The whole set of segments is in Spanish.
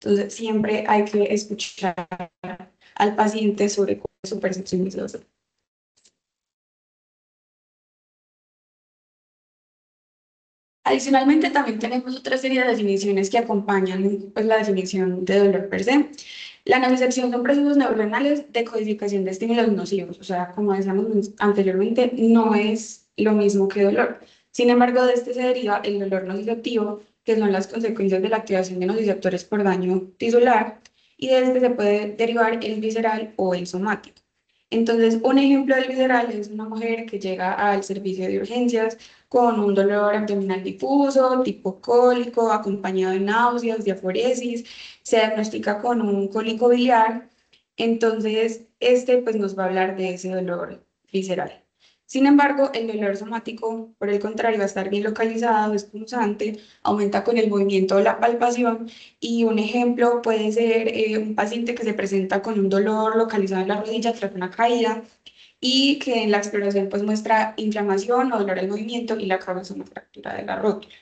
Entonces, siempre hay que escuchar al paciente sobre cuál es su percepción del dolor. Adicionalmente, también tenemos otra serie de definiciones que acompañan pues, la definición de dolor per se. La nocicepción son procesos neuronales de codificación de estímulos nocivos, o sea, como decíamos anteriormente, no es lo mismo que dolor. Sin embargo, de este se deriva el dolor nociceptivo, que son las consecuencias de la activación de nociceptores por daño tisular, y de este se puede derivar el visceral o el somático. Entonces, un ejemplo del visceral es una mujer que llega al servicio de urgencias con un dolor abdominal difuso, tipo cólico, acompañado de náuseas, diaforesis, se diagnostica con un cólico biliar, entonces este pues nos va a hablar de ese dolor visceral. Sin embargo, el dolor somático, por el contrario, va a estar bien localizado, es punzante, aumenta con el movimiento o la palpación y un ejemplo puede ser un paciente que se presenta con un dolor localizado en la rodilla tras una caída y que en la exploración pues muestra inflamación o dolor al movimiento y la causa es una fractura de la rótula.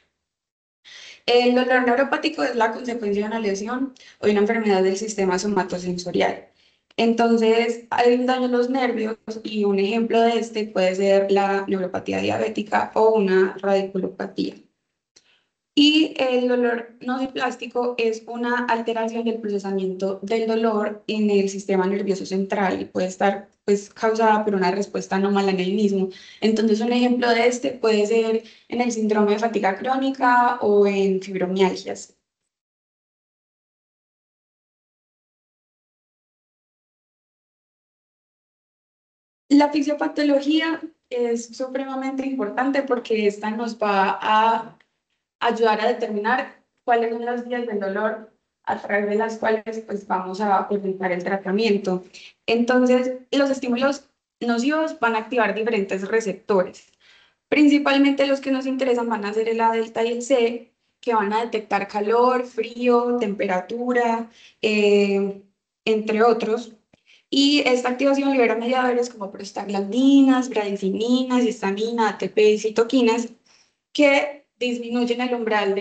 El dolor neuropático es la consecuencia de una lesión o de una enfermedad del sistema somatosensorial. Entonces, hay un daño en los nervios y un ejemplo de este puede ser la neuropatía diabética o una radiculopatía. Y el dolor nociplástico es una alteración del procesamiento del dolor en el sistema nervioso central y puede estar pues, causada por una respuesta anómala en el mismo. Entonces, un ejemplo de este puede ser en el síndrome de fatiga crónica o en fibromialgias. La fisiopatología es supremamente importante porque esta nos va a ayudar a determinar cuáles son las vías del dolor a través de las cuales pues, vamos a orientar el tratamiento. Entonces, los estímulos nocivos van a activar diferentes receptores. Principalmente los que nos interesan van a ser el A, delta y el C, que van a detectar calor, frío, temperatura, eh, entre otros. Y esta activación libera mediadores como prostaglandinas, bradicininas, histamina, ATP y citoquinas, que disminuyen el umbral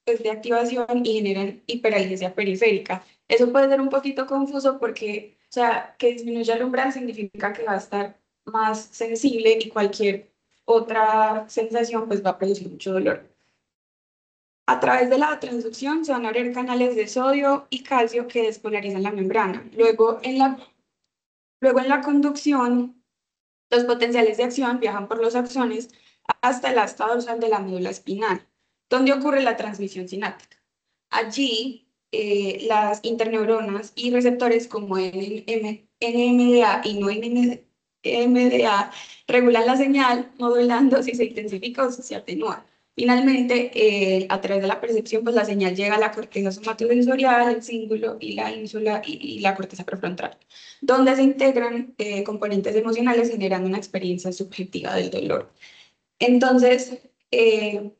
pues, de activación y generan hiperalgesia periférica. Eso puede ser un poquito confuso porque, o sea, que disminuya el umbral significa que va a estar más sensible y cualquier otra sensación pues va a producir mucho dolor. A través de la transducción se van a abrir canales de sodio y calcio que despolarizan la membrana. Luego en la conducción, los potenciales de acción viajan por los axones hasta el asta dorsal de la médula espinal, donde ocurre la transmisión sináptica. Allí, las interneuronas y receptores como NMDA y no NMDA regulan la señal, modulando si se intensifica o si se atenúa. Finalmente, a través de la percepción, pues la señal llega a la corteza somatosensorial, el cíngulo y la ínsula y la corteza prefrontal, donde se integran componentes emocionales generando una experiencia subjetiva del dolor. Entonces,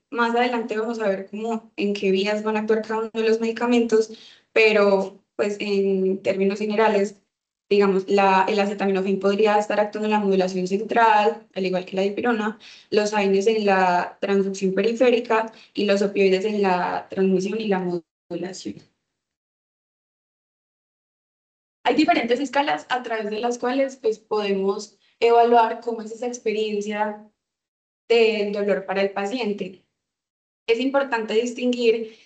más adelante vamos a ver cómo, en qué vías van a actuar cada uno de los medicamentos, pero pues en términos generales, digamos, el acetaminofén podría estar actuando en la modulación central, al igual que la dipirona, los AINES en la transducción periférica y los opioides en la transmisión y la modulación. Hay diferentes escalas a través de las cuales pues, podemos evaluar cómo es esa experiencia del dolor para el paciente. Es importante distinguir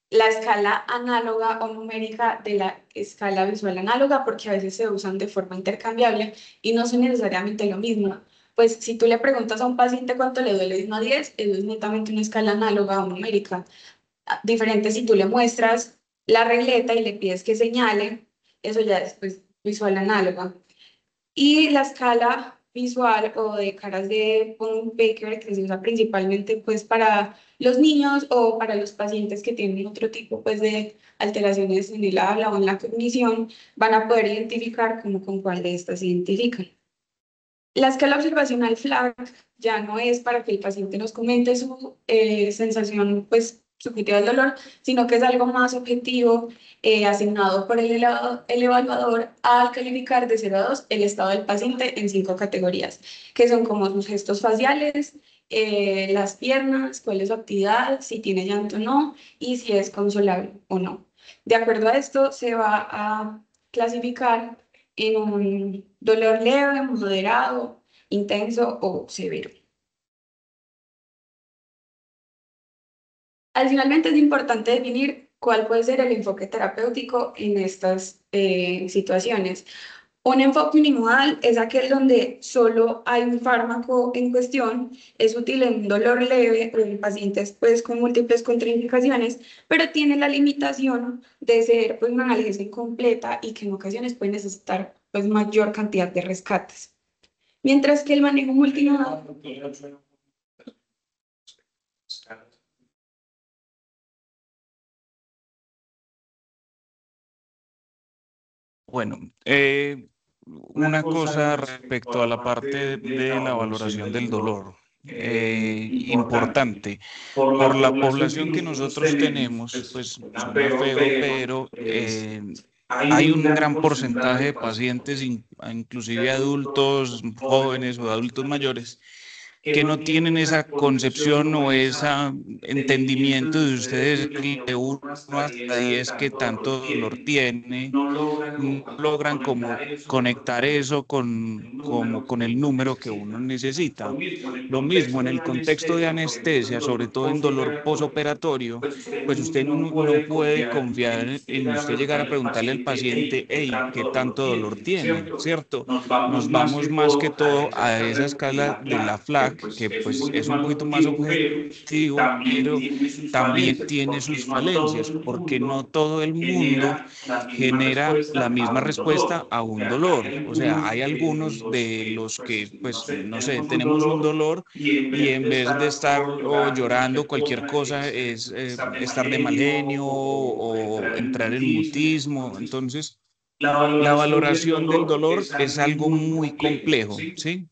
la escala análoga o numérica de la escala visual análoga porque a veces se usan de forma intercambiable y no son necesariamente lo mismo. Pues si tú le preguntas a un paciente cuánto le duele de 1 a 10, eso es netamente una escala análoga o numérica. Diferente si tú le muestras la regleta y le pides que señale, eso ya es pues, visual análoga. Y la escala visual o de caras de Baker, que se usa principalmente pues para los niños o para los pacientes que tienen otro tipo pues de alteraciones en el habla o en la cognición, van a poder identificar como con cuál de estas se identifican. La escala observacional FLAC ya no es para que el paciente nos comente su sensación pues, subjetiva del dolor, sino que es algo más objetivo, asignado por el evaluador al calificar de 0 a 2 el estado del paciente en 5 categorías, que son como sus gestos faciales, las piernas, cuál es su actividad, si tiene llanto o no, y si es consolable o no. De acuerdo a esto, se va a clasificar en un dolor leve, moderado, intenso o severo. Adicionalmente, es importante definir cuál puede ser el enfoque terapéutico en estas situaciones. Un enfoque unimodal es aquel donde solo hay un fármaco en cuestión, es útil en un dolor leve o en pacientes pues, con múltiples contraindicaciones, pero tiene la limitación de ser pues, una analgesia incompleta y que en ocasiones puede necesitar pues, mayor cantidad de rescates. Mientras que el manejo multimodal. Bueno, una cosa respecto a la parte de la valoración del dolor. Importante. Por la población que nosotros tenemos, pues suena feo, pero hay un gran porcentaje de pacientes, inclusive adultos jóvenes o adultos mayores, que no tienen esa concepción o ese entendimiento de ustedes de 1 hasta 10 que tanto dolor tiene, no logran como conectar eso con el número que uno necesita. Lo mismo en el contexto de anestesia, sobre todo en dolor posoperatorio, pues usted no puede confiar en usted llegar a preguntarle al paciente, hey, ¿qué tanto dolor tiene? ¿Cierto? Nos vamos más que todo a esa escala de la FLAC, que pues es un poquito más objetivo, pero también tiene sus falencias, porque no todo el mundo genera la misma respuesta a un dolor. O sea, hay algunos de los que, pues, no sé, tenemos un dolor y en vez de estar o llorando cualquier cosa es estar de mal genio o entrar en mutismo. Entonces, la valoración del dolor es algo muy complejo, ¿sí?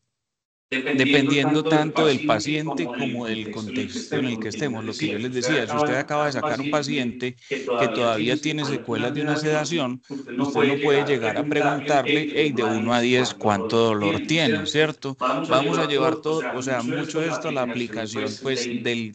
Dependiendo tanto del paciente como del contexto en el que estemos. Lo que yo les decía, si usted acaba de sacar un paciente que todavía tiene secuelas de una sedación, usted no puede llegar a preguntarle, hey, de 1 a 10, ¿cuánto dolor tiene? ¿Cierto? Vamos a llevar todo, o sea, mucho esto a la aplicación, pues, del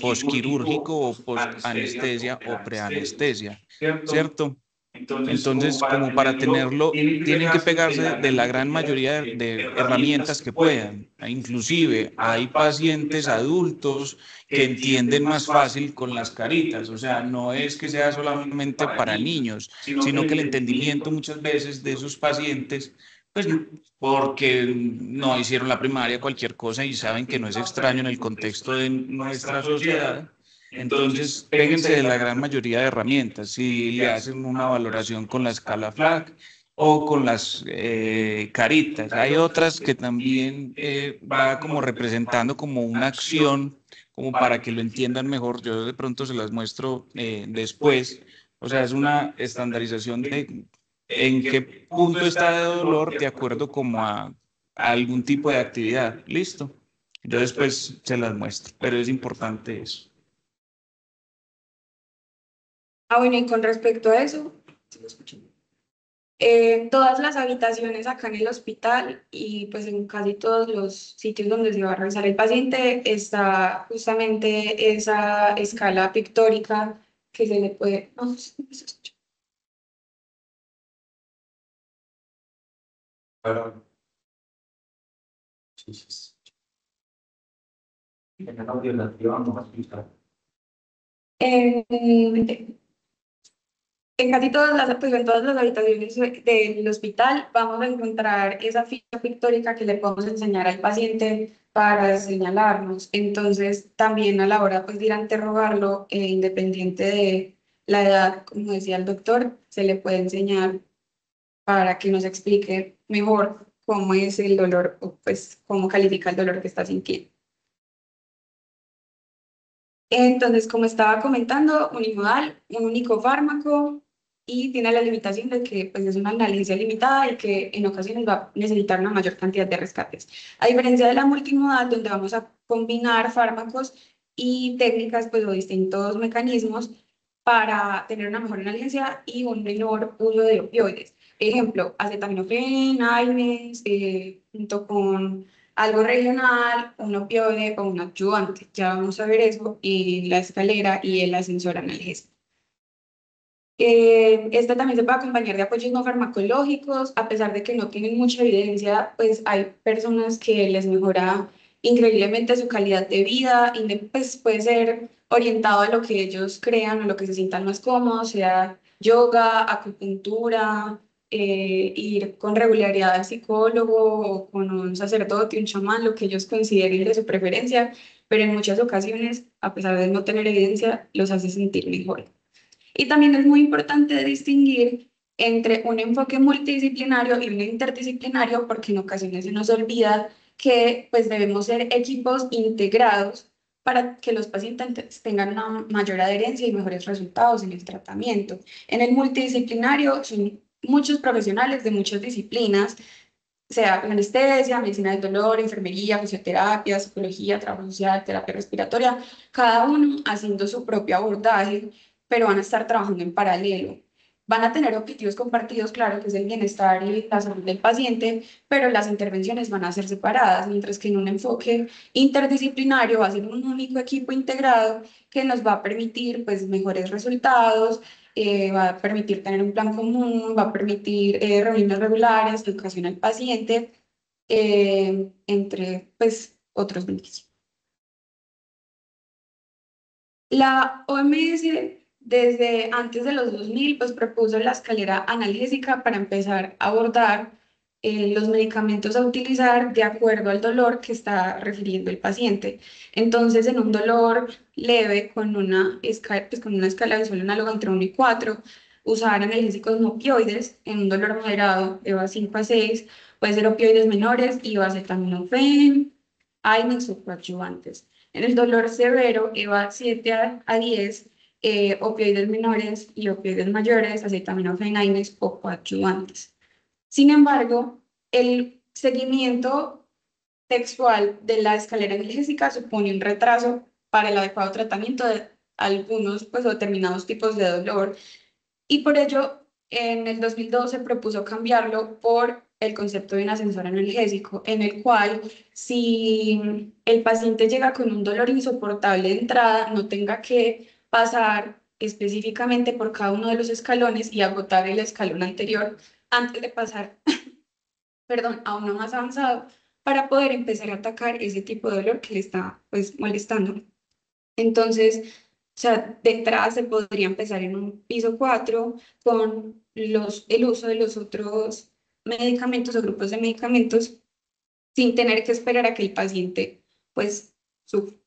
postquirúrgico o postanestesia o preanestesia, ¿cierto? Entonces, como para tenerlo, tienen que pegarse de la gran mayoría de herramientas que puedan. Inclusive hay pacientes adultos que entienden más fácil con las caritas. O sea, no es que sea solamente para niños, sino que el entendimiento muchas veces de esos pacientes, pues porque no hicieron la primaria, cualquier cosa y saben que no es extraño en el contexto de nuestra sociedad. Entonces, péguense de la gran mayoría de herramientas. Si le hacen una valoración con la escala FLAC o con las caritas. Hay otras que también va como representando como una acción, como para que lo entiendan mejor. Yo de pronto se las muestro después. O sea, es una estandarización de en qué punto está de dolor de acuerdo como a algún tipo de actividad. Listo. Yo después se las muestro, pero es importante eso. Bueno, y con respecto a eso, ¿sí lo escucho? Todas las habitaciones acá en el hospital y pues en casi todos los sitios donde se va a revisar el paciente está justamente esa escala pictórica que se le puede... no, sí, se escucha. Eh, En casi todas las, pues, en todas las habitaciones del hospital vamos a encontrar esa ficha pictórica que le podemos enseñar al paciente para señalarnos. Entonces, también a la hora pues, de ir a interrogarlo, independiente de la edad, como decía el doctor, se le puede enseñar para que nos explique mejor cómo es el dolor o pues cómo califica el dolor que está sintiendo. Entonces, como estaba comentando, unimodal, un único fármaco y tiene la limitación de que pues, es una analgesia limitada y que en ocasiones va a necesitar una mayor cantidad de rescates. A diferencia de la multimodal, donde vamos a combinar fármacos y técnicas pues, o distintos mecanismos para tener una mejor analgesia y un menor uso de opioides. Ejemplo, acetaminofén, AINES, junto con algo regional, un opioide o un adyuvante. Ya vamos a ver eso y la escalera y el ascensor analgésico. Esta también se puede acompañar de apoyos no farmacológicos, a pesar de que no tienen mucha evidencia, pues hay personas que les mejora increíblemente su calidad de vida, pues puede ser orientado a lo que ellos crean o lo que se sientan más cómodos, sea yoga, acupuntura, ir con regularidad al psicólogo o con un sacerdote, un chamán, lo que ellos consideren de su preferencia, pero en muchas ocasiones, a pesar de no tener evidencia, los hace sentir mejor. Y también es muy importante distinguir entre un enfoque multidisciplinario y un interdisciplinario, porque en ocasiones se nos olvida que pues debemos ser equipos integrados para que los pacientes tengan una mayor adherencia y mejores resultados en el tratamiento. En el multidisciplinario son muchos profesionales de muchas disciplinas, sea anestesia, medicina del dolor, enfermería, fisioterapia, psicología, trabajo social, terapia respiratoria, cada uno haciendo su propio abordaje, pero van a estar trabajando en paralelo. Van a tener objetivos compartidos, claro, que es el bienestar y la salud del paciente, pero las intervenciones van a ser separadas, mientras que en un enfoque interdisciplinario va a ser un único equipo integrado que nos va a permitir pues mejores resultados, va a permitir tener un plan común, va a permitir reuniones regulares, educación al paciente, entre pues otros beneficios. La OMS desde antes de los 2000 pues propuso la escalera analgésica para empezar a abordar los medicamentos a utilizar de acuerdo al dolor que está refiriendo el paciente. Entonces, en un dolor leve con una escala, pues, con una escala visual análoga entre 1 y 4, usar analgésicos no opioides. En un dolor moderado, EVA 5 a 6, puede ser opioides menores y acetaminofén, Inex o coadyuvantes. En el dolor severo, EVA 7 a 10, opioides menores y opioides mayores, acetaminofén, Inex o coadyuvantes. Sin embargo, el seguimiento textual de la escalera analgésica supone un retraso para el adecuado tratamiento de algunos pues, o determinados tipos de dolor, y por ello en el 2012 propuso cambiarlo por el concepto de un ascensor analgésico, en el cual si el paciente llega con un dolor insoportable de entrada, no tenga que pasar específicamente por cada uno de los escalones y agotar el escalón anterior antes de pasar, perdón, a uno más avanzado, para poder empezar a atacar ese tipo de dolor que le está pues molestando. Entonces, o sea, de entrada se podría empezar en un piso 4 con el uso de los otros medicamentos o grupos de medicamentos sin tener que esperar a que el paciente pues sufra.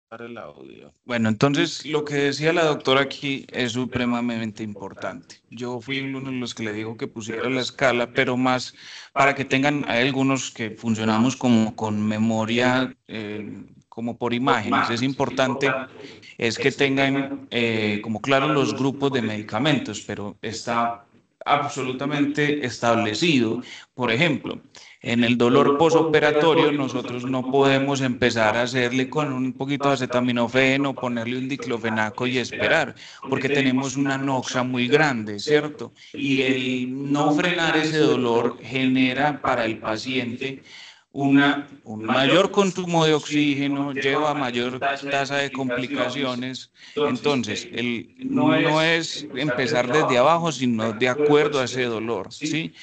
Para el audio. Bueno, entonces lo que decía la doctora aquí es supremamente importante. Yo fui uno de los que le dijo que pusiera la escala, pero más para que tengan, hay algunos que funcionamos como con memoria, como por imágenes. Es importante es que tengan como claro los grupos de medicamentos, pero está absolutamente establecido. Por ejemplo, en el dolor posoperatorio, nosotros no podemos empezar a hacerle con un poquito de acetaminofén o ponerle un diclofenaco y esperar, porque tenemos una noxa muy grande, ¿cierto? Y el no frenar ese dolor genera para el paciente un mayor consumo de oxígeno, lleva a mayor tasa de complicaciones. Entonces, no es empezar desde abajo, sino de acuerdo a ese dolor, ¿sí?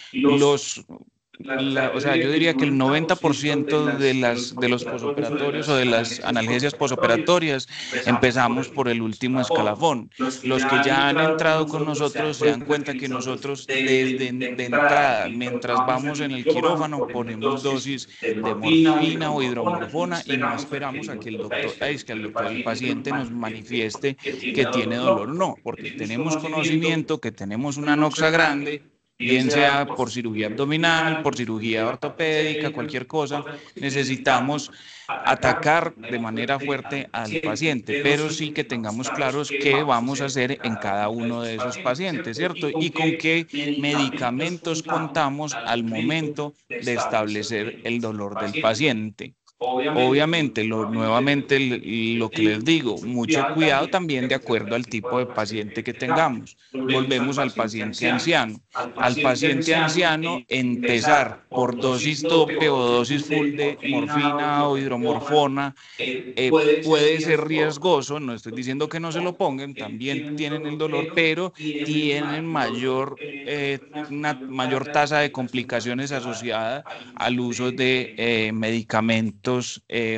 O sea, yo diría que el 90% de los posoperatorios o de las analgesias posoperatorias empezamos por el último escalafón. Los que ya han entrado con nosotros se dan cuenta que nosotros desde de entrada, mientras vamos en el quirófano, ponemos dosis de morfina o hidromorfona y no esperamos a que el doctor, es que el paciente nos manifieste que tiene dolor. No, porque tenemos conocimiento, que tenemos una noxa grande bien sea por cirugía abdominal, por cirugía ortopédica, cualquier cosa, necesitamos atacar de manera fuerte al paciente, pero sí que tengamos claros qué vamos a hacer en cada uno de esos pacientes, ¿cierto? Y con qué medicamentos contamos al momento de establecer el dolor del paciente. Obviamente, nuevamente lo que les digo, mucho cuidado también de acuerdo al tipo de paciente que tengamos. Volvemos al paciente anciano. Al paciente anciano, empezar por dosis tope o dosis full de morfina o hidromorfona puede ser riesgoso, no estoy diciendo que no se lo pongan, también tienen el dolor, pero tienen una mayor tasa de complicaciones asociada al uso de medicamentos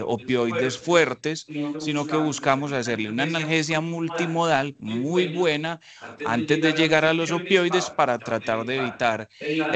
opioides fuertes, sino que buscamos hacerle una analgesia multimodal muy buena antes de llegar a los opioides para tratar de evitar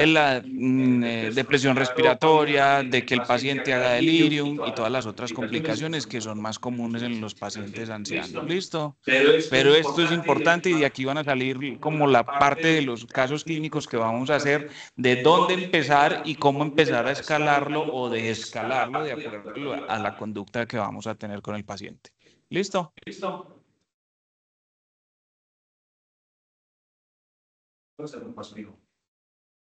la depresión respiratoria, de que el paciente haga delirium y todas las otras complicaciones que son más comunes en los pacientes ancianos. ¿Listo? Pero esto es importante y de aquí van a salir como la parte de los casos clínicos que vamos a hacer, de dónde empezar y cómo empezar a escalarlo o desescalarlo de acuerdo a la conducta que vamos a tener con el paciente. ¿Listo?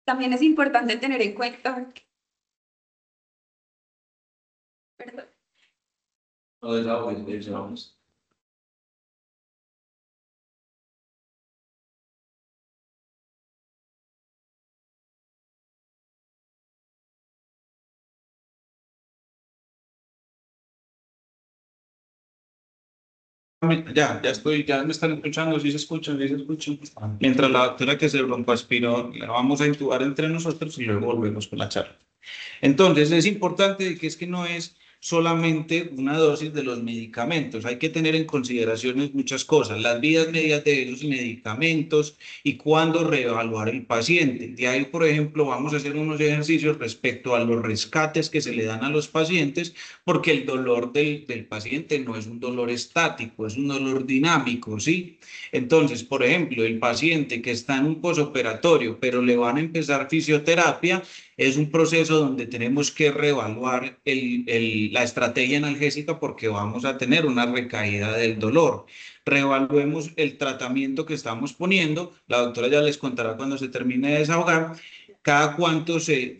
También es importante tener en cuenta, perdón, Ya me están escuchando, sí se escuchan, sí se escuchan. Mientras la doctora que se broncoaspiró, la vamos a intubar entre nosotros y luego volvemos con la charla. Entonces, es importante que es que no es solamente una dosis de los medicamentos, hay que tener en consideración muchas cosas, las vidas medias de esos medicamentos y cuándo reevaluar el paciente. De ahí, por ejemplo, vamos a hacer unos ejercicios respecto a los rescates que se le dan a los pacientes, porque el dolor del paciente no es un dolor estático, es un dolor dinámico, ¿sí? Entonces, por ejemplo, el paciente que está en un posoperatorio, pero le van a empezar fisioterapia, es un proceso donde tenemos que reevaluar la estrategia analgésica porque vamos a tener una recaída del dolor. Reevaluemos el tratamiento que estamos poniendo. La doctora ya les contará cuando se termine de desahogar cada cuánto se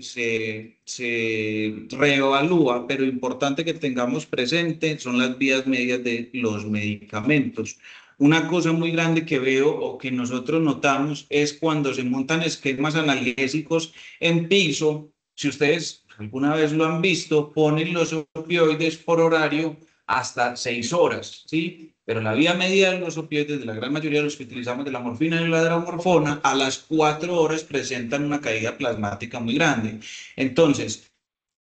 reevalúa, pero importante que tengamos presente son las vías medias de los medicamentos. Una cosa muy grande que veo o que nosotros notamos es cuando se montan esquemas analgésicos en piso. Si ustedes alguna vez lo han visto, ponen los opioides por horario hasta 6 horas, ¿sí? Pero la vía media de los opioides, de la gran mayoría de los que utilizamos, de la morfina y la hidromorfona, a las 4 horas presentan una caída plasmática muy grande. Entonces,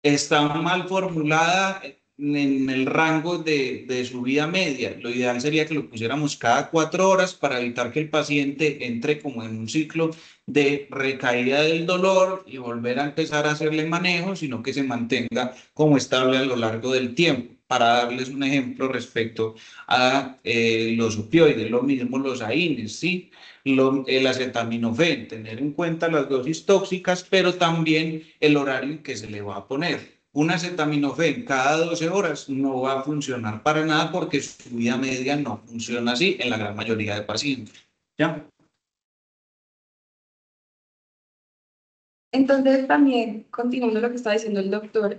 está mal formulada en el rango de su vida media. Lo ideal sería que lo pusiéramos cada 4 horas para evitar que el paciente entre como en un ciclo de recaída del dolor y volver a empezar a hacerle manejo, sino que se mantenga como estable a lo largo del tiempo. Para darles un ejemplo respecto a los opioides, lo mismo los AINES, ¿sí? El acetaminofén, tener en cuenta las dosis tóxicas, pero también el horario en que se le va a poner. Un acetaminofén cada 12 horas no va a funcionar para nada porque su vida media no funciona así en la gran mayoría de pacientes. ¿Ya? entonces también, continuando lo que está diciendo el doctor,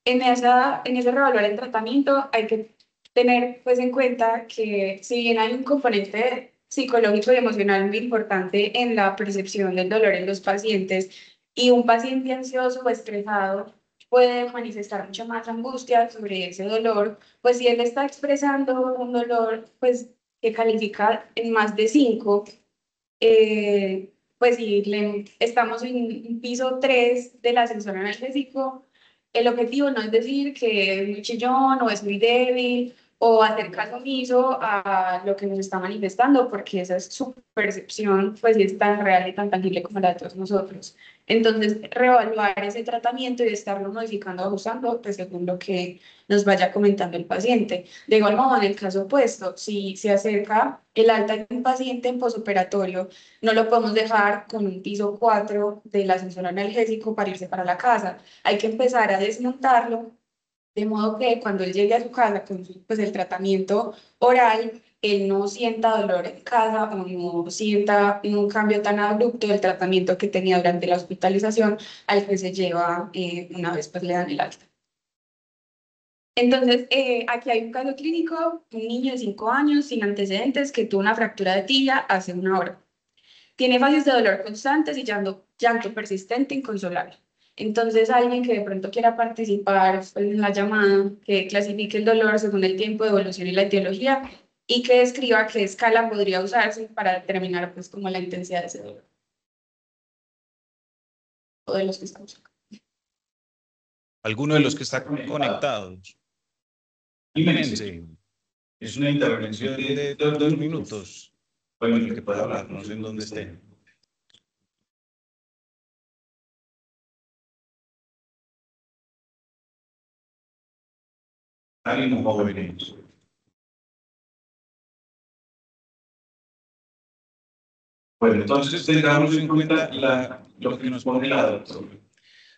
en ese reevaluar el tratamiento hay que tener pues en cuenta que si bien hay un componente psicológico y emocional muy importante en la percepción del dolor en los pacientes y un paciente ansioso o estresado puede manifestar mucho más angustia sobre ese dolor, pues si él está expresando un dolor pues que califica en más de 5, pues si estamos en un piso 3 del ascensor analgésico, el objetivo no es decir que es muy chillón o es muy débil o hacer caso omiso a lo que nos está manifestando, porque esa es su percepción, pues, y es tan real y tan tangible como la de todos nosotros. Entonces, reevaluar ese tratamiento y estarlo modificando, ajustando, pues, según lo que nos vaya comentando el paciente. De igual modo, en el caso opuesto, si se acerca el alta de un paciente en posoperatorio, no lo podemos dejar con un piso 4 del ascensor analgésico para irse para la casa. Hay que empezar a desmontarlo de modo que cuando él llegue a su casa con pues, el tratamiento oral, él no sienta dolor en casa o no sienta un cambio tan abrupto del tratamiento que tenía durante la hospitalización al que se lleva una vez pues, le dan el alta. Entonces, aquí hay un caso clínico, un niño de 5 años sin antecedentes que tuvo una fractura de tibia hace una hora. Tiene fases de dolor constantes y llanto persistente inconsolable. Entonces, alguien que de pronto quiera participar pues, en la llamada, que clasifique el dolor según el tiempo de evolución y la etiología y que describa qué escala podría usarse para determinar pues, como la intensidad de ese dolor o de los que estamos acá. ¿Alguno de los que está conectados? Imagínense, es una intervención de 2 minutos. Bueno, el que pueda hablar, no sé en dónde esté. Ánimo, jóvenes. Bueno, entonces tengamos en cuenta lo que nos pone la doctora.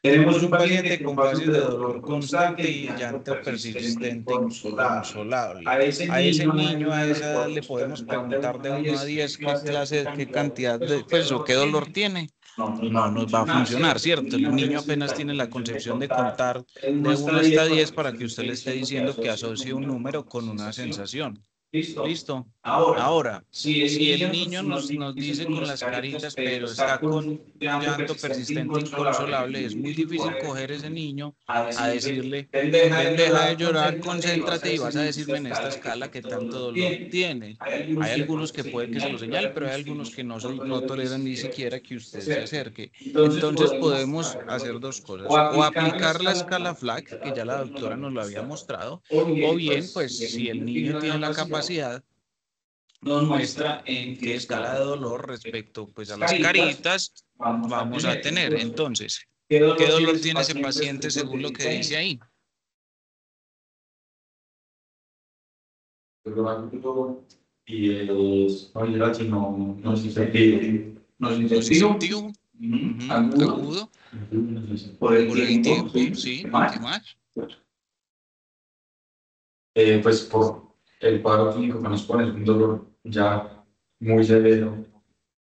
Tenemos un paciente con fases de dolor constante y llanto persistente inconsolable. A ese niño, a esa edad, le podemos preguntar de 1 a 10 qué clase, qué cantidad de, pues, o qué dolor tiene. No nos va a funcionar, ¿cierto? El niño apenas tiene la concepción de contar de 1 hasta 10 para que usted le esté diciendo que asocie un número con una sensación. ¿Listo? Ahora, si el niño nos dice con las caritas, pero está con llanto persistente inconsolable, es muy difícil coger ese niño a decirle, ven, deja de llorar, concéntrate y vas a decirme en esta escala qué tanto dolor tiene. Hay algunos que puede que se lo señale, pero hay algunos que no toleran ni siquiera que usted se acerque. Entonces podemos hacer 2 cosas, o aplicar la escala FLAC, que ya la doctora nos lo había mostrado, o bien, pues si el niño tiene la capacidad, nos muestra en qué escala de dolor respecto pues a las caritas vamos a tener. Entonces, ¿qué dolor tiene ese paciente según lo que dice ahí? Y es no es inceptivo, agudo, por el tiempo, sí, ¿qué más? Pues por el cuadro clínico que nos pone es un dolor ya muy severo.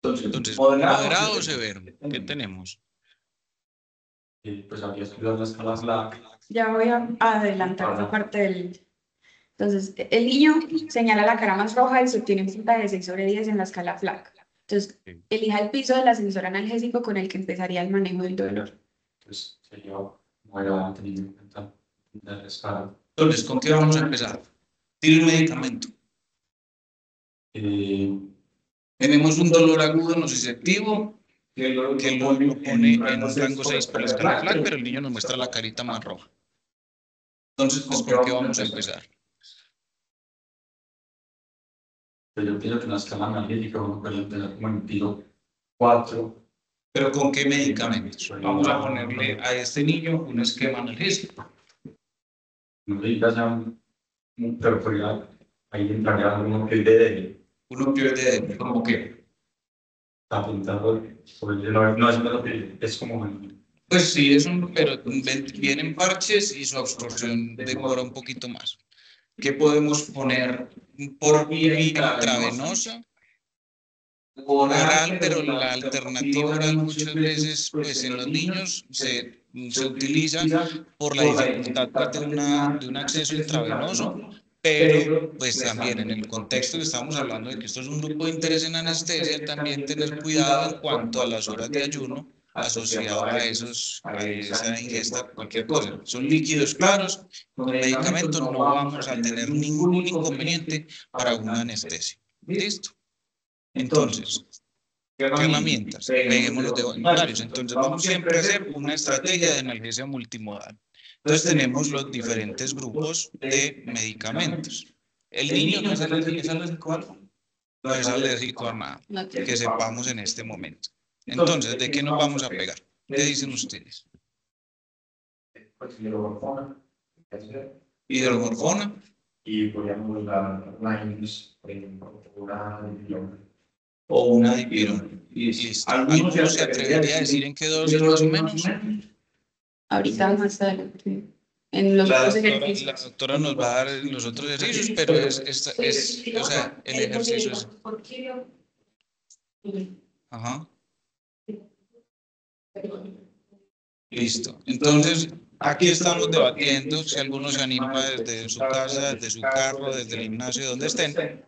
Entonces, moderado o severo, ¿qué tenemos? Pues había estudiado la escala FLAC. Ya voy a adelantar esa parte del... Entonces, el niño señala la cara más roja y se obtiene un puntaje de 6 sobre 10 en la escala FLAC. Entonces, elija el piso del ascensor analgésico con el que empezaría el manejo del dolor. Pues sería muy relevante teniendo en cuenta la escala. Entonces, ¿con qué vamos a empezar? Tiene un medicamento. Tenemos un dolor agudo nociceptivo que lo pone en un rango 6 por la escala FLAC, pero el niño nos muestra la carita más roja. Entonces, pues, ¿con qué vamos a empezar? Pero yo pienso que en la escala analítica uno puede empezar como en piso 4. ¿Pero con qué medicamentos? Vamos a ponerle a este niño un esquema analgésico. No le digas ya, pero podría ahí entraría un opioide. Un opioide, ¿cómo qué? Está pintado, no es un opioide, es como... Pues sí, pero vienen parches y su absorción demora un poquito más. ¿Qué podemos poner por vía intravenosa? Oral, pero la alternativa oral muchas veces, pues en los niños se utiliza por la dificultad pues, de un acceso intravenoso, pero pues también en el contexto que estamos hablando de que esto es un grupo de interés en anestesia, también tener cuidado en cuanto a las horas de ayuno asociado a esa ingesta, cualquier cosa. Son líquidos claros, con medicamentos no vamos a tener ningún inconveniente para una anestesia. ¿Listo? Entonces, ¿qué herramientas? Peguemos los dedos binarios. Entonces, vamos siempre a hacer una estrategia de analgesia multimodal. Entonces tenemos los diferentes grupos de medicamentos. El niño no es alérgico a algo, no es alérgico a nada, que sepamos en este momento. Entonces, ¿de qué nos vamos a pegar? ¿Qué dicen ustedes? Hidromorfona. Y podríamos dar O una dipirona. Listo. ¿Alguno se atrevería a decir en qué dosis más o menos? Ahorita más adelante, en los otros ejercicios. La doctora nos va a dar los otros ejercicios, pero o sea, el ejercicio es... Ajá. Listo. Entonces, aquí estamos debatiendo si alguno se anima desde su casa, desde su carro, desde el gimnasio, donde estén.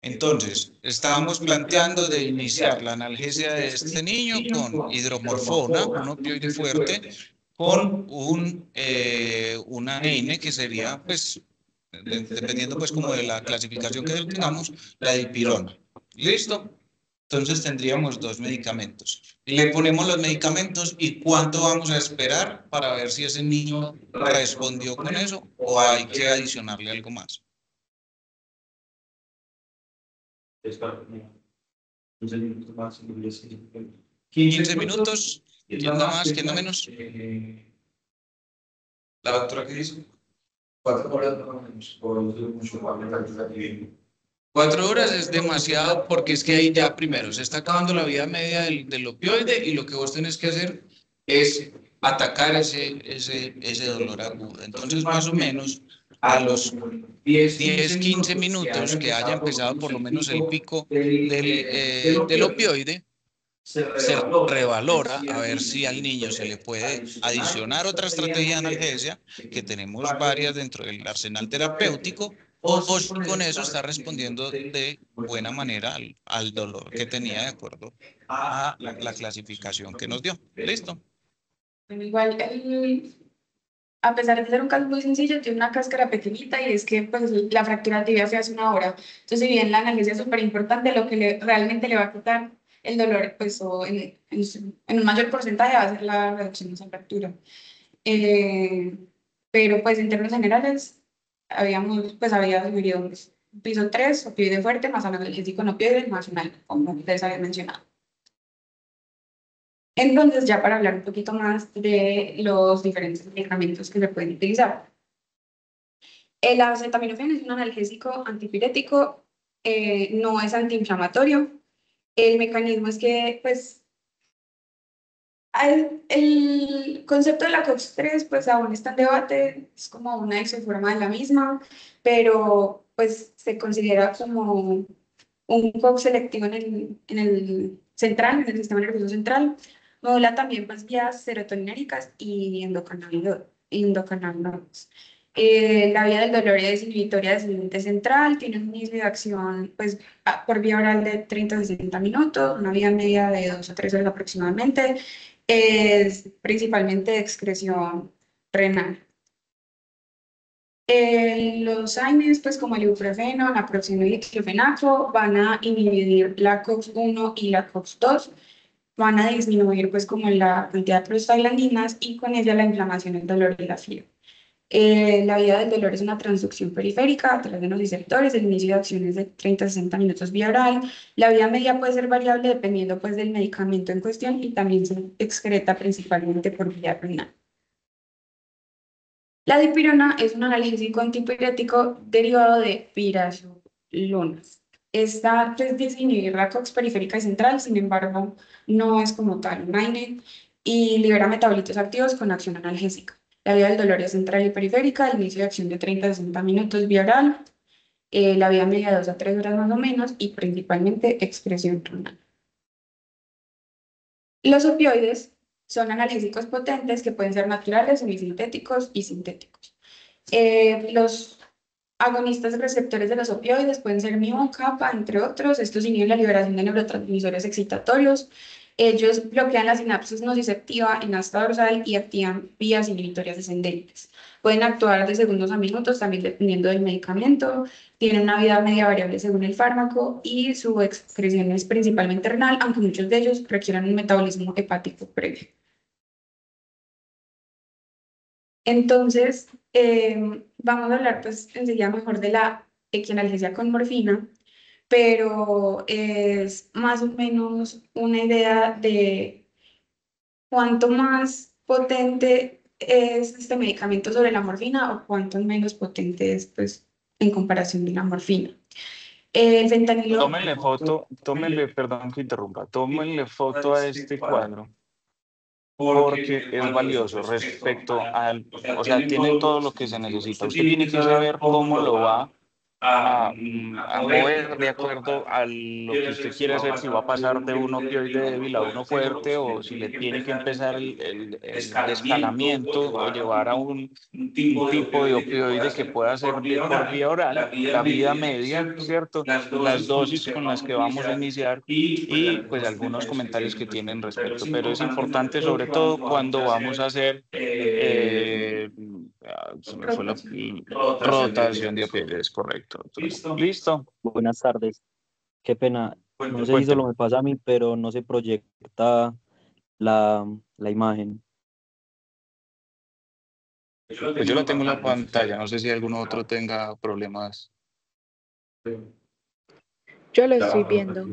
Entonces, estábamos planteando de iniciar la analgesia de este niño con hidromorfona, un opioide fuerte, con una N que sería, pues, dependiendo pues como de la clasificación que tengamos, la dipirona. ¿Listo? Entonces tendríamos dos medicamentos. Le ponemos los medicamentos y cuánto vamos a esperar para ver si ese niño respondió con eso o hay que adicionarle algo más. 15 minutos, ¿quién da más, quién da menos? ¿La doctora qué dice? 4 horas más o menos, por 4 horas es demasiado porque es que ahí ya primero se está acabando la vida media del opioide y lo que vos tenés que hacer es atacar ese dolor agudo. Entonces, más o menos, a los 10, 15 minutos que haya empezado por lo menos el pico del opioide, se revalora a ver si al niño se le puede adicionar otra estrategia de analgesia, que tenemos varias dentro del arsenal terapéutico, o si con eso está respondiendo de buena manera al dolor que tenía de acuerdo a la clasificación que nos dio. ¿Listo? Igual, a pesar de ser un caso muy sencillo, tiene una cáscara pequeñita y es que pues, la fractura tibia se hace una hora. Entonces, si bien la analgesia es súper importante, lo que realmente le va a quitar el dolor, pues, o en un mayor porcentaje va a ser la reducción de esa fractura. Eh, pero, pues, en términos generales, había sugerido pues, piso 3, opioide fuerte, más analgésico no opioide, más un algo, como les había mencionado. Entonces, ya para hablar un poquito más de los diferentes medicamentos que se pueden utilizar. El acetaminofén es un analgésico antipirético, no es antiinflamatorio. El mecanismo es que, pues, el concepto de la COX-3, pues, aún está en debate, es como una isoforma de la misma, pero, pues, se considera como un COX selectivo en el central, en el sistema nervioso central. Modula también pues, vías serotoninérgicas y endocannabinoides. La vía del dolor es inhibitoria del cilindro central, tiene un inicio de acción pues, por vía oral de 30 a 60 minutos, una vía media de 2 a 3 horas aproximadamente. Es principalmente de excreción renal. Los AINES, pues como el ibuprofeno, naproxeno y el diclofenaco, van a inhibir la COX-1 y la COX-2, van a disminuir pues como la cantidad de prostaglandinas y con ella la inflamación, el dolor y la fiebre. La vía del dolor es una transducción periférica a través de los receptores, el inicio de acciones de 30 a 60 minutos vía oral. La vía media puede ser variable dependiendo pues del medicamento en cuestión y también se excreta principalmente por vía renal. La dipirona es un analgésico antipirético derivado de pirazolona. Esta pues, dice inhibir la COX periférica y central, sin embargo, no es como tal un AINE y libera metabolitos activos con acción analgésica. La vía del dolor es central y periférica, el inicio de acción de 30 a 60 minutos vía oral, la vía media de 2 a 3 horas más o menos y principalmente excreción renal. Los opioides son analgésicos potentes que pueden ser naturales, semisintéticos y sintéticos. Los agonistas receptores de los opioides pueden ser MIO, kappa, entre otros. Estos inhiben la liberación de neurotransmisores excitatorios. Ellos bloquean la sinapsis nociceptiva en asta dorsal y activan vías inhibitorias descendentes. Pueden actuar de segundos a minutos, también dependiendo del medicamento. Tienen una vida media variable según el fármaco y su excreción es principalmente renal, aunque muchos de ellos requieran un metabolismo hepático previo. Entonces, vamos a hablar pues enseguida mejor de la equianalgesia con morfina, pero es más o menos una idea de cuánto más potente es este medicamento sobre la morfina o cuánto menos potente es pues en comparación de la morfina. El fentanilo, Tómenle foto, tómenle, perdón que interrumpa, tómenle foto a este cuadro porque es valioso respecto al, o sea, tiene todo lo que se necesita. Usted tiene que saber cómo lo va a mover de acuerdo a lo que usted quiere hacer, si va a pasar de un opioide débil a uno fuerte o si le tiene que empezar el escalamiento o llevar a un tipo de opioide que pueda servir por vía oral, la vida media, ¿cierto? Las dosis con las que vamos a iniciar y pues algunos comentarios que tienen respecto. Pero es importante sobre todo cuando vamos a hacer, se me fue la rotación de opioides, correcto, doctora. ¿Listo? Buenas tardes. Qué pena. No sé si solo Cuénteme. me pasa a mí, pero no se proyecta la, la imagen. Pues yo la tengo en la pantalla, no sé si algún otro tenga problemas. Yo lo estoy viendo.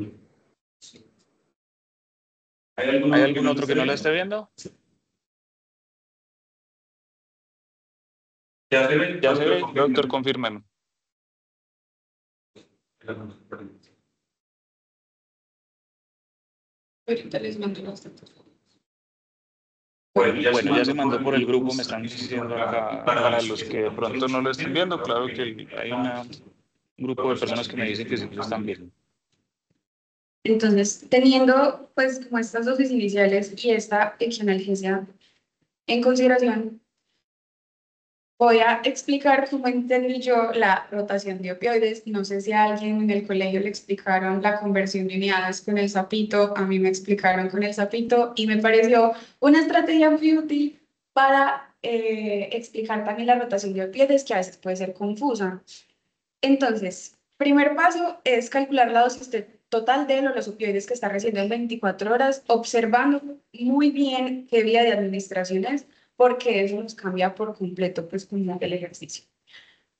¿Hay algún otro que no la esté viendo? Ya se ve, doctor, confírmeme. ahorita les mando las fotos. Bueno, ya se mandó por el grupo, me están diciendo acá, para los que de pronto no lo estén viendo, claro que hay un grupo de personas que me dicen que sí lo están viendo. Entonces, teniendo pues como estas dosis iniciales y esta equianalgesia en consideración, voy a explicar cómo entendí yo la rotación de opioides. No sé si a alguien en el colegio le explicaron la conversión de unidades con el sapito, a mí me explicaron con el sapito y me pareció una estrategia muy útil para explicar también la rotación de opioides, que a veces puede ser confusa. Entonces, primer paso es calcular la dosis total de los opioides que está recibiendo en 24 horas, observando muy bien qué vía de administración es, porque eso nos cambia por completo, pues, como el ejercicio.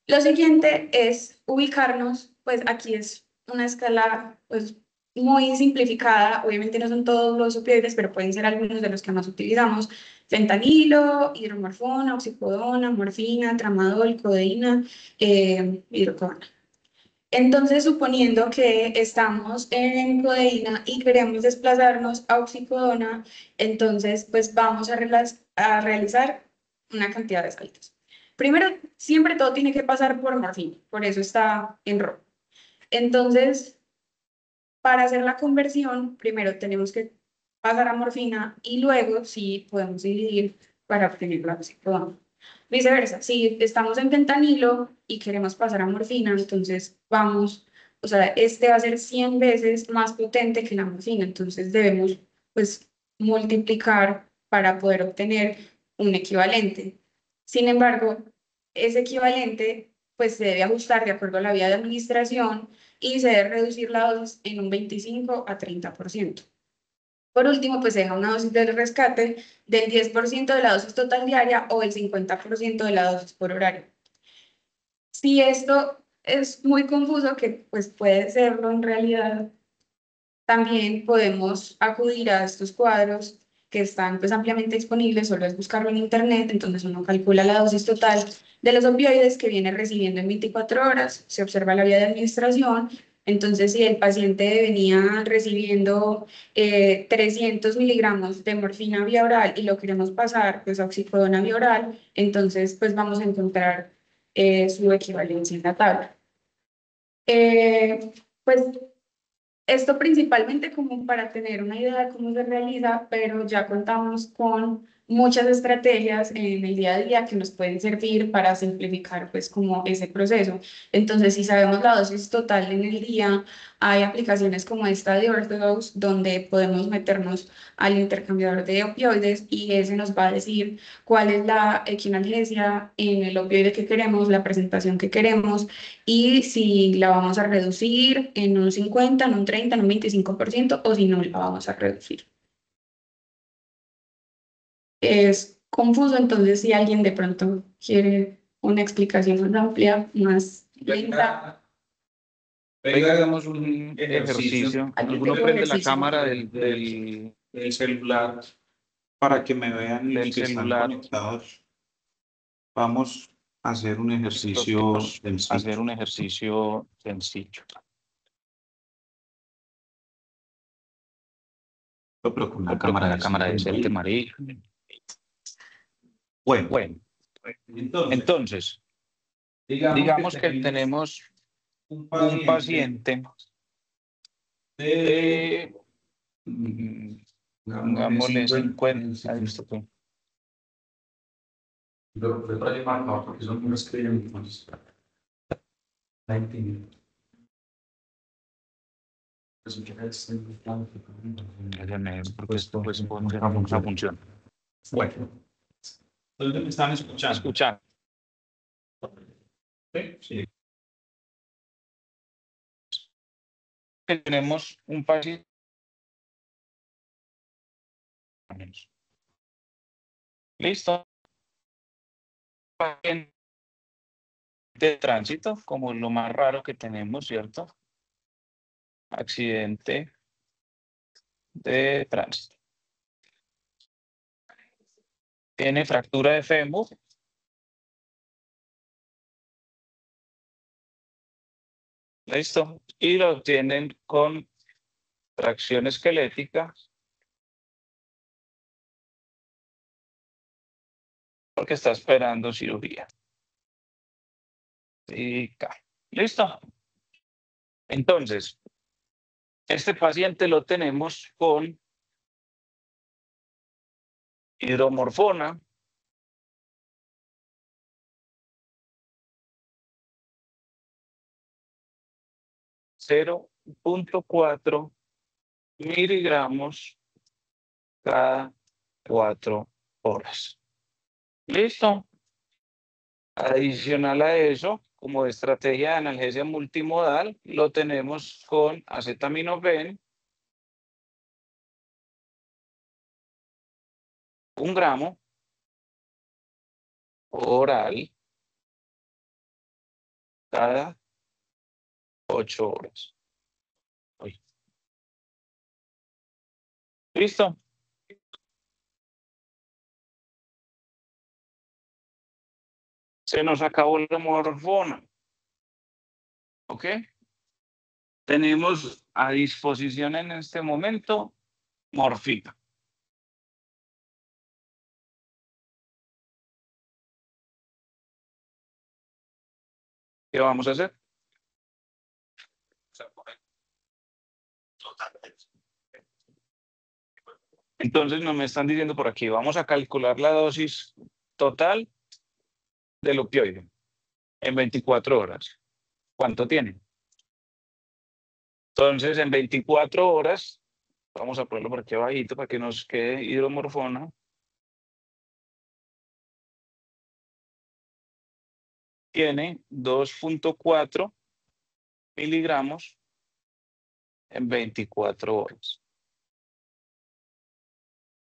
Lo siguiente es ubicarnos, pues aquí es una escala, pues, muy simplificada, obviamente no son todos los opioides, pero pueden ser algunos de los que más utilizamos: fentanilo, hidromorfona, oxicodona, morfina, tramadol, codeína, hidrocodona. Entonces, suponiendo que estamos en codeína y queremos desplazarnos a oxicodona, entonces pues vamos a realizar una cantidad de saltos. Primero, siempre todo tiene que pasar por morfina, por eso está en rojo. Entonces, para hacer la conversión, primero tenemos que pasar a morfina y luego sí podemos dividir para obtener la oxicodona. Viceversa, si estamos en fentanilo y queremos pasar a morfina, entonces vamos, o sea, este va a ser 100 veces más potente que la morfina, entonces debemos pues multiplicar para poder obtener un equivalente. Sin embargo, ese equivalente pues se debe ajustar de acuerdo a la vía de administración y se debe reducir la dosis en un 25 a 30%. Por último, pues se deja una dosis de rescate del 10% de la dosis total diaria o el 50% de la dosis por horario. Si esto es muy confuso, que pues puede serlo en realidad, también podemos acudir a estos cuadros que están pues ampliamente disponibles, solo es buscarlo en internet, entonces uno calcula la dosis total de los opioides que viene recibiendo en 24 horas, se observa la vía de administración, entonces si el paciente venía recibiendo 300 miligramos de morfina vía oral y lo queremos pasar pues a oxicodona vía oral, entonces pues vamos a encontrar su equivalencia en la tabla. Pues esto principalmente como para tener una idea de cómo se realiza, pero ya contamos con muchas estrategias en el día a día que nos pueden servir para simplificar pues como ese proceso. Entonces, si sabemos la dosis total en el día, hay aplicaciones como esta de Orthodose donde podemos meternos al intercambiador de opioides y ese nos va a decir cuál es la equivalgencia en el opioide que queremos, la presentación que queremos y si la vamos a reducir en un 50, en un 30, en un 25% o si no la vamos a reducir. Es confuso, entonces si alguien de pronto quiere una explicación más amplia, más lenta. Venga, hagamos un ejercicio. Aquí ¿Alguno tengo prende la ejercicio. cámara del celular para que me vean del los que están celular? conectados. Vamos a hacer un ejercicio Vamos a sencillo. hacer un ejercicio sencillo. Pero con la Pero con la cámara cámara decente, María. Bueno, Bueno, entonces, entonces, digamos digamos que que tenemos un un paciente de, pongámosle 50. Ahí está, pues. Lo trae marcado porque son unos que entonces. La entiendo. Déjeme, porque esto pues no funciona. Bueno, entonces me están escuchando. Escuchar. Sí. Que tenemos un paciente listo de tránsito, como lo más raro que tenemos, ¿cierto? Accidente de tránsito. Tiene fractura de fémur. Listo. Y lo obtienen con tracción esquelética. Porque está esperando cirugía. Listo. Entonces, este paciente lo tenemos con hidromorfona, .4 miligramos cada 4 horas. Listo. Adicional a eso, como estrategia de analgesia multimodal, lo tenemos con acetaminofén, 1 gramo oral cada 8 horas. ¿Listo? Se nos acabó la morfona. ¿Ok? Tenemos a disposición en este momento morfina. ¿Qué vamos a hacer? Entonces nos me están diciendo por aquí, vamos a calcular la dosis total del opioide en 24 horas. ¿Cuánto tiene? Entonces, en 24 horas, vamos a ponerlo por aquí abajito para que nos quede hidromorfona. Tiene 2.4 miligramos en 24 horas.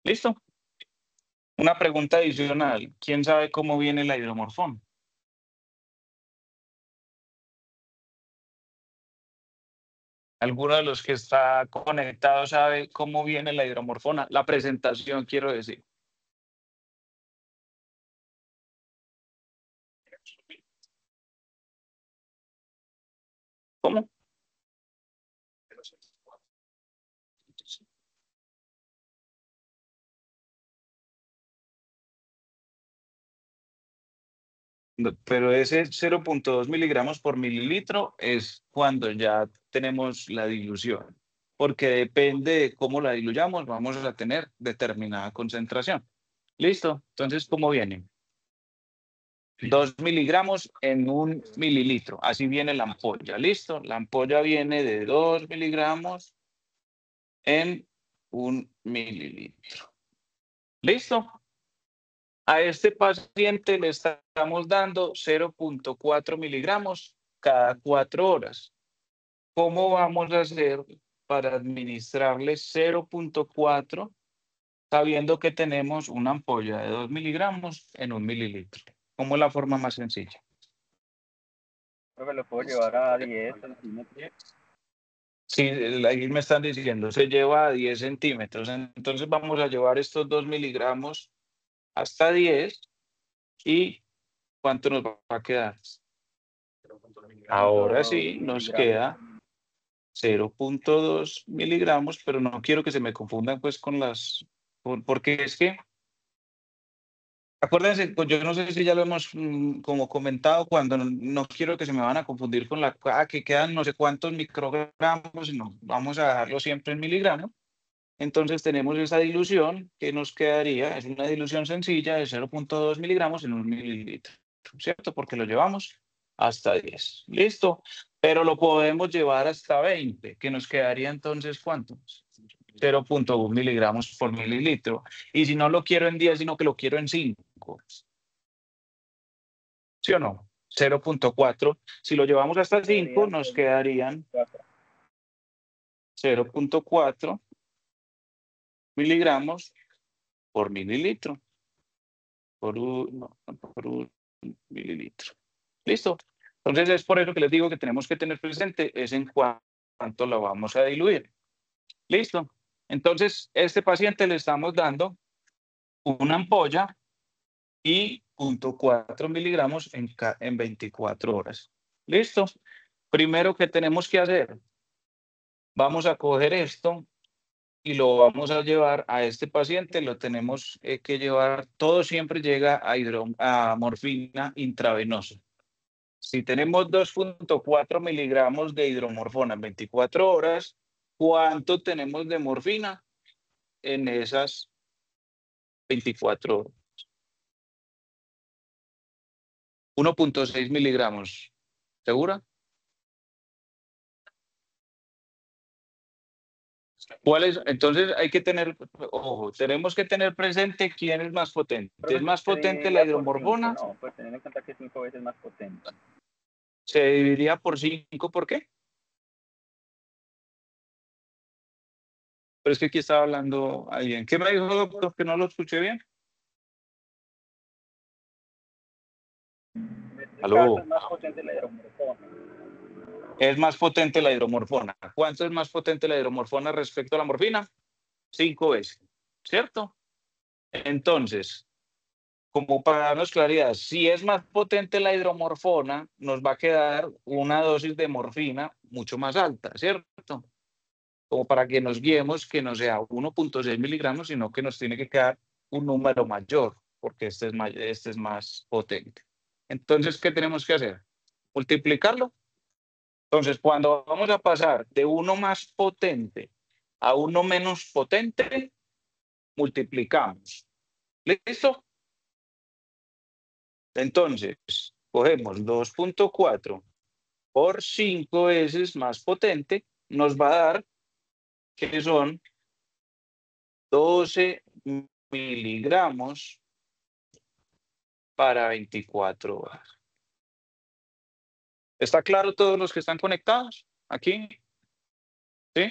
¿Listo? Una pregunta adicional. ¿Quién sabe cómo viene la hidromorfona? ¿Alguno de los que está conectado sabe cómo viene la hidromorfona? La presentación, quiero decir. ¿Cómo? Pero ese 0.2 miligramos por mililitro es cuando ya tenemos la dilución, porque depende de cómo la diluyamos, vamos a tener determinada concentración. ¿Listo? Entonces, ¿cómo viene? 2 miligramos en 1 mililitro. Así viene la ampolla. ¿Listo? La ampolla viene de 2 miligramos en 1 mililitro. ¿Listo? A este paciente le estamos dando 0.4 miligramos cada 4 horas. ¿Cómo vamos a hacer para administrarle 0.4 sabiendo que tenemos una ampolla de 2 miligramos en 1 mililitro. ¿Cómo es la forma más sencilla? Creo que lo puedo llevar a 10 centímetros. Sí, ahí me están diciendo, se lleva a 10 centímetros. Entonces vamos a llevar estos 2 miligramos hasta 10 y ¿cuánto nos va a quedar? Ahora sí, nos queda 0.2 miligramos, pero no quiero que se me confundan pues con porque es que, acuérdense, pues yo no sé si ya lo hemos como comentado, cuando no quiero que se me van a confundir con que quedan no sé cuántos microgramos, sino vamos a dejarlo siempre en miligramos. Entonces tenemos esa dilución que nos quedaría, es una dilución sencilla de 0.2 miligramos en 1 mililitro, ¿cierto? Porque lo llevamos hasta 10. ¿Listo? Pero lo podemos llevar hasta 20, que nos quedaría entonces, ¿cuánto? 0.1 miligramos por mililitro. Y si no lo quiero en 10, sino que lo quiero en 5. ¿Sí o no? 0.4. Si lo llevamos hasta 5, nos quedarían 0.4 miligramos por mililitro. Por un mililitro. ¿Listo? Entonces es por eso que les digo que tenemos que tener presente es en cuánto lo vamos a diluir. ¿Listo? Entonces, este paciente le estamos dando una ampolla y 0.4 miligramos en 24 horas. ¿Listo? Primero que tenemos que hacer, vamos a coger esto y lo vamos a llevar a este paciente, lo tenemos que llevar, todo siempre llega a morfina intravenosa. Si tenemos 2.4 miligramos de hidromorfona en 24 horas, ¿cuánto tenemos de morfina en esas 24 horas? 1.6 miligramos. ¿Segura? ¿Cuál es? Entonces hay que tener, ojo, tenemos que tener presente quién es más potente. ¿Es más potente la hidromorfona? No, pues teniendo en cuenta que es 5 veces más potente. Se dividiría por 5, ¿por qué? Pero es que aquí estaba hablando alguien. ¿Qué me dijo, doctor? Que no lo escuché bien. Aló. Es más potente la hidromorfona. Es más potente la hidromorfona. ¿Cuánto es más potente la hidromorfona respecto a la morfina? 5 veces, ¿cierto? Entonces, como para darnos claridad, si es más potente la hidromorfona, nos va a quedar una dosis de morfina mucho más alta, ¿cierto? Como para que nos guiemos que no sea 1.6 miligramos, sino que nos tiene que quedar un número mayor, porque este es más potente. Entonces, ¿qué tenemos que hacer? Multiplicarlo. Entonces, cuando vamos a pasar de uno más potente a uno menos potente, multiplicamos. ¿Listo? Entonces, cogemos 2.4 por 5 veces más potente, nos va a dar que son 12 miligramos para 24 horas. ¿Está claro todos los que están conectados aquí? ¿Sí?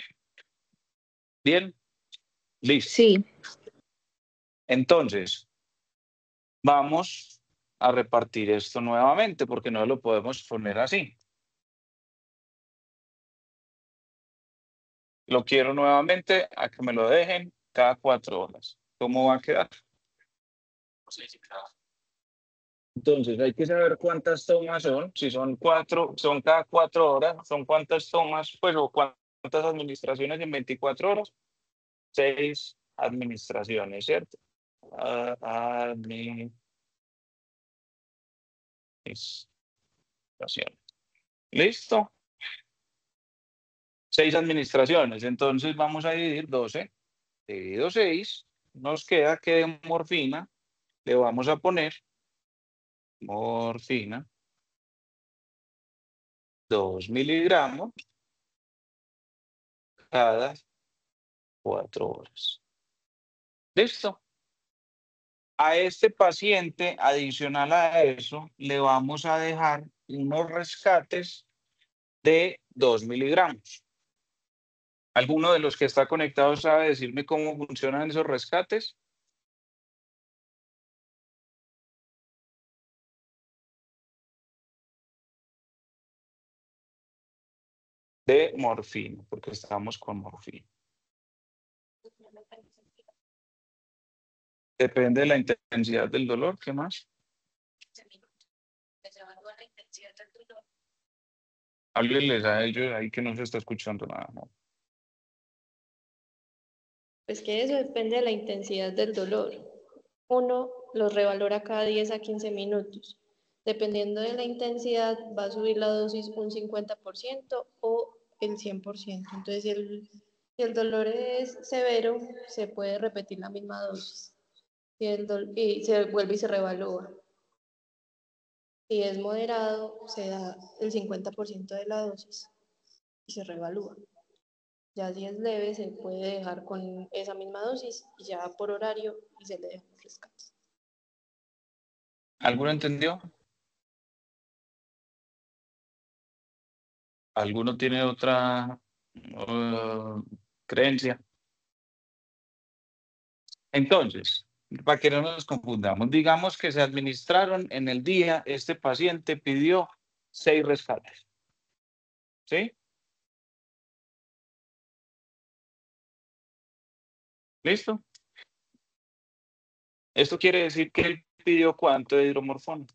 ¿Bien? Listo. Sí. Entonces, vamos a repartir esto nuevamente porque no lo podemos poner así. Lo quiero nuevamente a que me lo dejen cada 4 horas. ¿Cómo va a quedar? Entonces hay que saber cuántas tomas son. Si son 4, son cada 4 horas. ¿Son cuántas tomas? Pues o cuántas administraciones en 24 horas. 6 administraciones, ¿cierto? Administraciones. ¿Listo? 6 administraciones. Entonces vamos a dividir 12. Dividido 6. Nos queda que de morfina le vamos a poner morfina 2 miligramos cada 4 horas. ¿Listo? A este paciente, adicional a eso, le vamos a dejar unos rescates de 2 miligramos. ¿Alguno de los que está conectado sabe decirme cómo funcionan esos rescates? De morfina, porque estamos con morfina. Depende de la intensidad del dolor, ¿qué más? Háblenles a ellos ahí que no se está escuchando nada, ¿no? Pues que eso depende de la intensidad del dolor. Uno lo revalora cada 10 a 15 minutos. Dependiendo de la intensidad, va a subir la dosis un 50% o el 100%. Entonces, si el dolor es severo, se puede repetir la misma dosis. Y se vuelve y se revalúa. Si es moderado, se da el 50% de la dosis y se revalúa. Ya si es leve, se puede dejar con esa misma dosis y ya por horario y se le deja los rescates. ¿Alguno entendió? ¿Alguno tiene otra creencia? Entonces, para que no nos confundamos, digamos que se administraron en el día, este paciente pidió 6 rescates. ¿Sí? ¿Listo? Esto quiere decir que él pidió ¿cuánto de hidromorfona?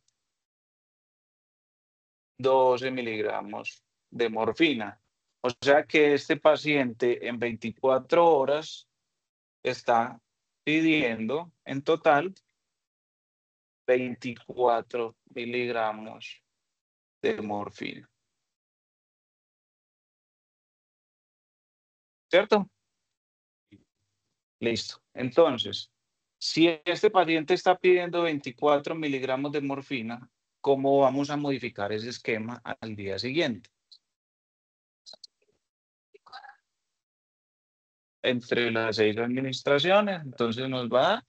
12 miligramos de morfina. O sea que este paciente en 24 horas está pidiendo en total 24 miligramos de morfina. ¿Cierto? Listo. Entonces, si este paciente está pidiendo 24 miligramos de morfina, ¿cómo vamos a modificar ese esquema al día siguiente? Entre las 6 administraciones, entonces nos va a dar.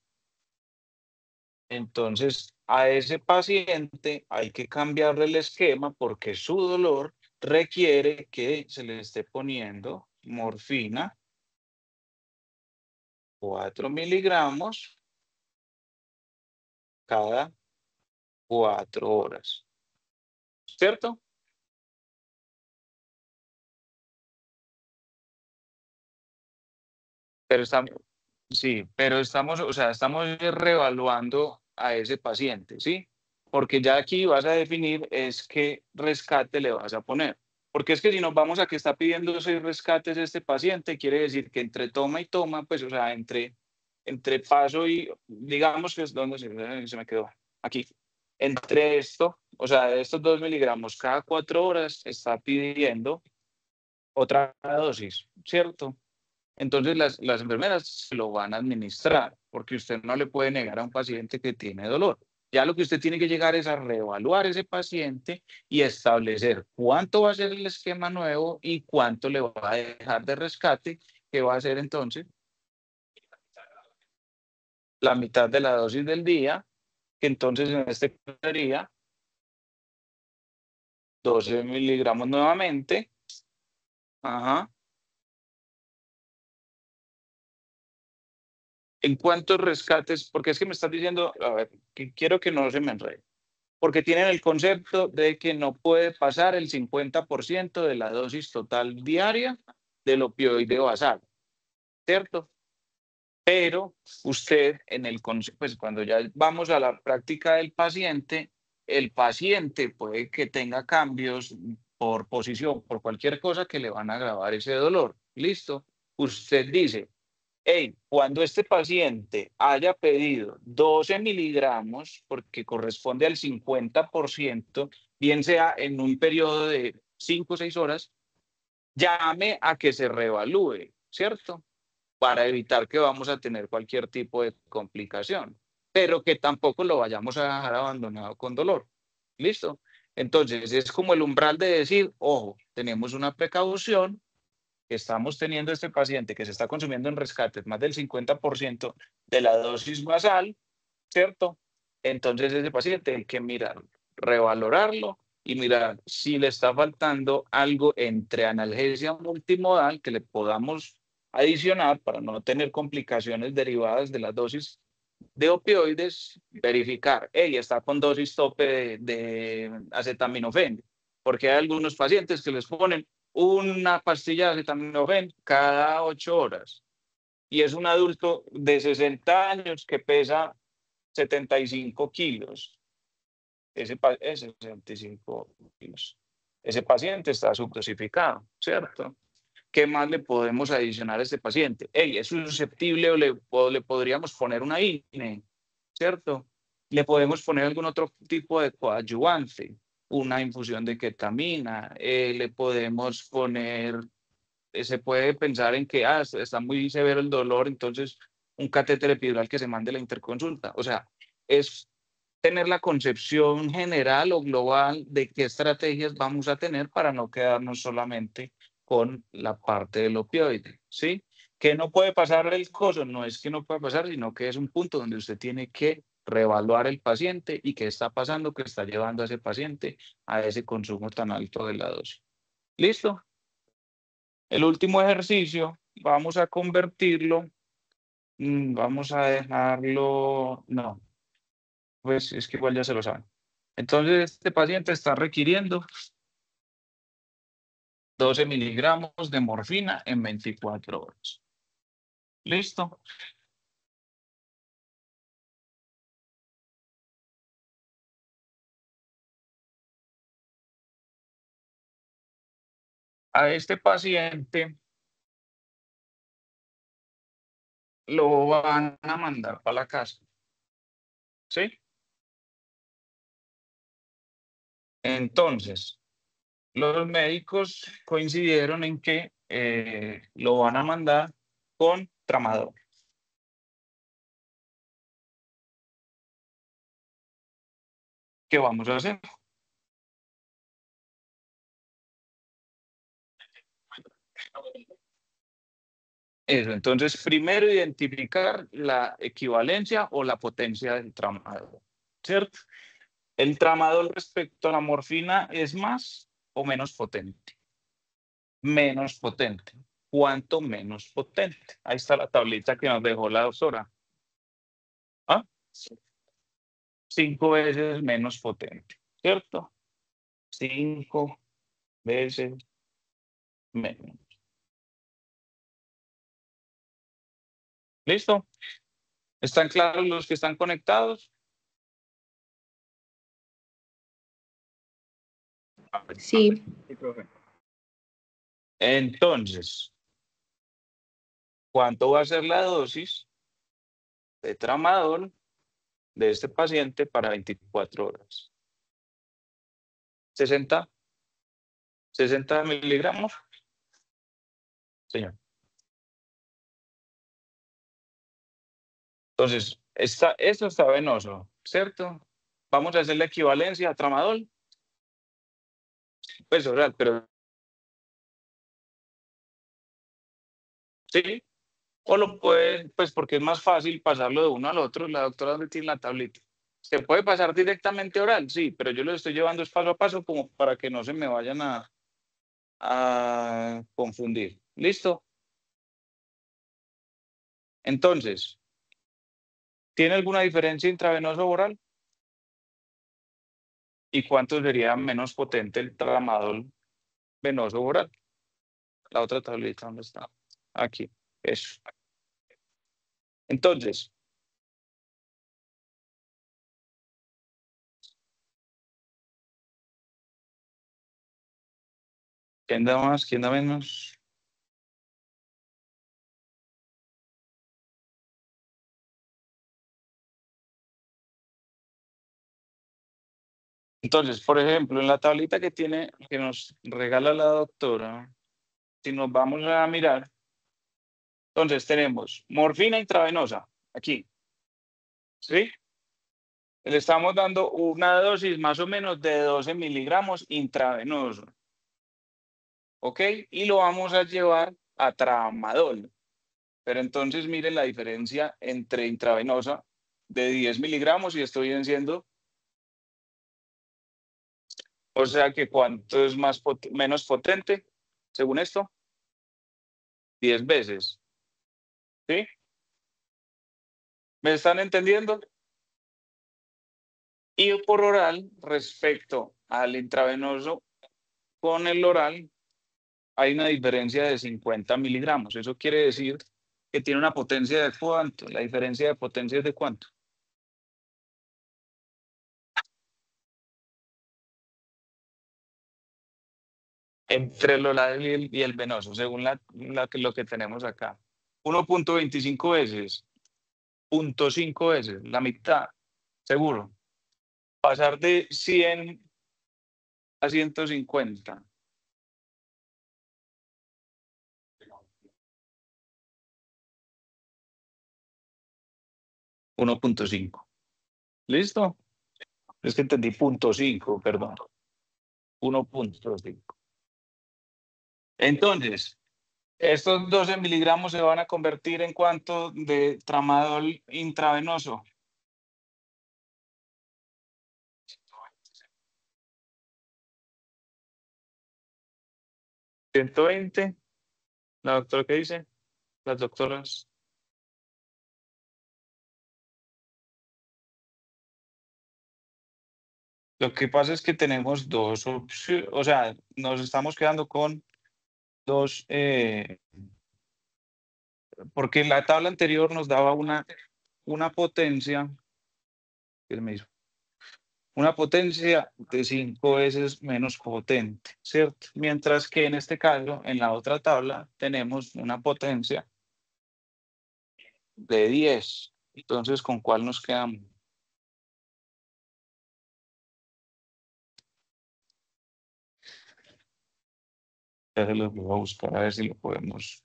Entonces, a ese paciente hay que cambiarle el esquema porque su dolor requiere que se le esté poniendo morfina, 4 miligramos cada 4 horas. ¿Cierto? Pero estamos, sí, pero estamos, o sea, estamos reevaluando a ese paciente, ¿sí? Porque ya aquí vas a definir es qué rescate le vas a poner. Porque es que si nos vamos a que está pidiendo 6 rescates este paciente, quiere decir que entre toma y toma, pues, o sea, entre paso y, digamos que es donde se me quedó, aquí. Entre esto, o sea, estos 2 miligramos cada 4 horas, está pidiendo otra dosis, ¿cierto? Entonces las enfermeras se lo van a administrar, porque usted no le puede negar a un paciente que tiene dolor. Ya lo que usted tiene que llegar es a reevaluar ese paciente y establecer cuánto va a ser el esquema nuevo y cuánto le va a dejar de rescate, que va a ser entonces la mitad de la dosis del día, que entonces en este caso sería 12 miligramos nuevamente. Ajá. ¿En cuántos rescates? Porque es que me estás diciendo, a ver, que quiero que no se me enrede. Porque tienen el concepto de que no puede pasar el 50% de la dosis total diaria del opioide basal, ¿cierto? Pero usted en el pues cuando ya vamos a la práctica del paciente, el paciente puede que tenga cambios por posición, por cualquier cosa que le van a agravar ese dolor. ¿Listo? Usted dice, hey, cuando este paciente haya pedido 12 miligramos, porque corresponde al 50%, bien sea en un periodo de 5 o 6 horas, llame a que se reevalúe, ¿cierto? Para evitar que vamos a tener cualquier tipo de complicación, pero que tampoco lo vayamos a dejar abandonado con dolor. ¿Listo? Entonces, es como el umbral de decir, ojo, tenemos una precaución, estamos teniendo este paciente que se está consumiendo en rescates más del 50% de la dosis basal, ¿cierto? Entonces ese paciente hay que mirarlo, revalorarlo y mirar si le está faltando algo entre analgesia multimodal que le podamos adicionar para no tener complicaciones derivadas de las dosis de opioides, verificar, ella está con dosis tope de acetaminofén, porque hay algunos pacientes que les ponen una pastilla de acetaminofén cada 8 horas y es un adulto de 60 años que pesa 75 kilos. Ese 65 kilos. Ese paciente está subdosificado, ¿cierto? ¿Qué más le podemos adicionar a este paciente? Hey, ¿es susceptible o le podríamos poner una INE? ¿Cierto? Le podemos poner algún otro tipo de coadyuvante, una infusión de ketamina, le podemos poner, se puede pensar en que está muy severo el dolor, entonces un catéter epidural que se mande la interconsulta. O sea, es tener la concepción general o global de qué estrategias vamos a tener para no quedarnos solamente con la parte del opioide, ¿sí? Que no puede pasar el coso, no es que no pueda pasar, sino que es un punto donde usted tiene que reevaluar el paciente y qué está pasando que está llevando a ese paciente a ese consumo tan alto de la dosis. ¿Listo? El último ejercicio, vamos a convertirlo, vamos a dejarlo, no, pues es que igual ya se lo saben. Entonces, este paciente está requiriendo 12 miligramos de morfina en 24 horas. ¿Listo? A este paciente lo van a mandar para la casa. ¿Sí? Entonces, los médicos coincidieron en que lo van a mandar con tramadol. ¿Qué vamos a hacer? Eso, entonces, primero identificar la equivalencia o la potencia del tramadol, ¿cierto? El tramadol respecto a la morfina es más o menos potente. Menos potente. ¿Cuánto menos potente? Ahí está la tablita que nos dejó la doctora. ¿Ah? 5 veces menos potente, ¿cierto? 5 veces menos. ¿Listo? ¿Están claros los que están conectados? Sí, Entonces, ¿cuánto va a ser la dosis de tramadol de este paciente para 24 horas? 60 miligramos. Señor. Entonces, esto está venoso, ¿cierto? Vamos a hacer la equivalencia a tramadol. Pues oral, pero sí. O lo puede, pues porque es más fácil pasarlo de uno al otro. La doctora no tiene la tablita. Se puede pasar directamente oral, sí, pero yo lo estoy llevando es paso a paso como para que no se me vayan a confundir. ¿Listo? Entonces, ¿tiene alguna diferencia intravenoso oral? ¿Y cuánto sería menos potente el tramadol venoso oral? La otra tablita, ¿dónde está? Aquí, eso. Entonces, ¿quién da más? ¿Quién da menos? Entonces, por ejemplo, en la tablita que nos regala la doctora, si nos vamos a mirar, entonces tenemos morfina intravenosa, aquí, ¿sí? Le estamos dando una dosis más o menos de 12 miligramos intravenoso, ¿ok? Y lo vamos a llevar a tramadol. Pero entonces miren la diferencia entre intravenosa de 10 miligramos y esto viene siendo O sea que ¿cuánto es menos potente? Según esto, 10 veces. ¿Sí? ¿Me están entendiendo? Y por oral, respecto al intravenoso, con el oral hay una diferencia de 50 miligramos. Eso quiere decir que tiene una potencia de ¿cuánto? La diferencia de potencia es de ¿cuánto? Entre el oral y el venoso, según lo que tenemos acá. 1.25 veces, 0.5 veces, la mitad, seguro. Pasar de 100 a 150. $1.5. ¿Listo? Es que entendí 0.5, perdón. 1.5. Entonces, estos 12 miligramos se van a convertir en ¿cuánto de tramadol intravenoso? 120. ¿La doctora qué dice? Las doctoras. Lo que pasa es que tenemos dos opciones, o sea, nos estamos quedando con dos, porque la tabla anterior nos daba una potencia, ¿qué me hizo? Una potencia de 5 veces menos potente, ¿cierto? Mientras que en este caso, en la otra tabla, tenemos una potencia de 10. Entonces, ¿con cuál nos quedamos? Ya se los voy a buscar a ver si lo podemos.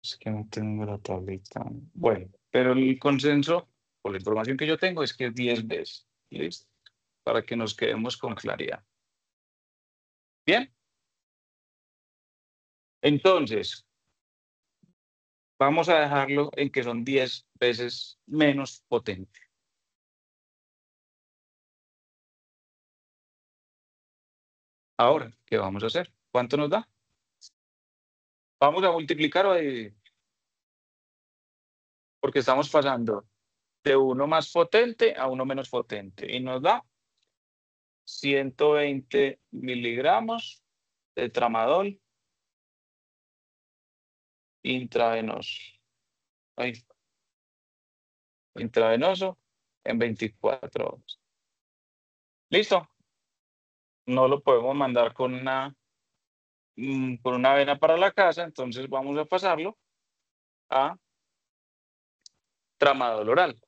Es que no tengo la tablita. Bueno, pero el consenso, por la información que yo tengo, es que es 10 veces. ¿Listo? Para que nos quedemos con claridad. Bien. Entonces, vamos a dejarlo en que son 10 veces menos potente. Ahora, ¿qué vamos a hacer? ¿Cuánto nos da? Vamos a multiplicar o a dividir. Porque estamos pasando de uno más potente a uno menos potente. Y nos da 120 miligramos de tramadol intravenoso. Ay, intravenoso en 24 horas. ¿Listo? No lo podemos mandar con una vena para la casa, entonces vamos a pasarlo a tramadol oral.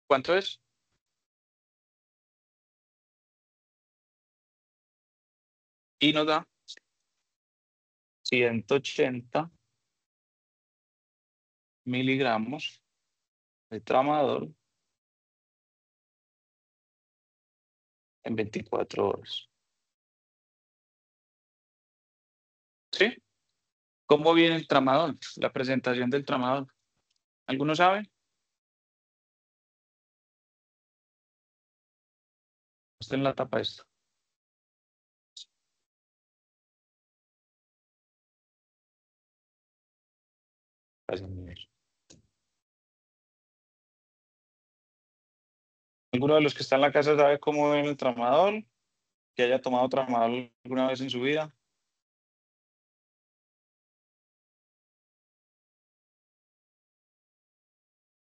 ¿Cuánto es? Y nos da 180 miligramos de tramadol en 24 horas. ¿Sí? ¿Cómo viene el tramadol? La presentación del tramadol. ¿Alguno sabe? Está en la tapa esto. ¿Alguno de los que está en la casa sabe cómo viene el tramadol? ¿Que haya tomado tramadol alguna vez en su vida?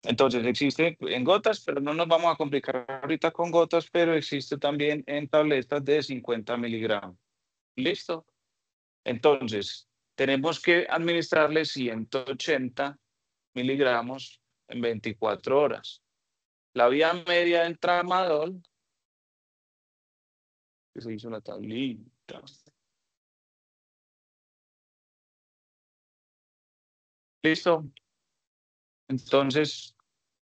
Entonces existe en gotas, pero no nos vamos a complicar ahorita con gotas, pero existe también en tabletas de 50 miligramos. ¿Listo? Entonces, tenemos que administrarle 180 miligramos en 24 horas. La vía media del tramadol, que se hizo la tablita. ¿Listo? Entonces,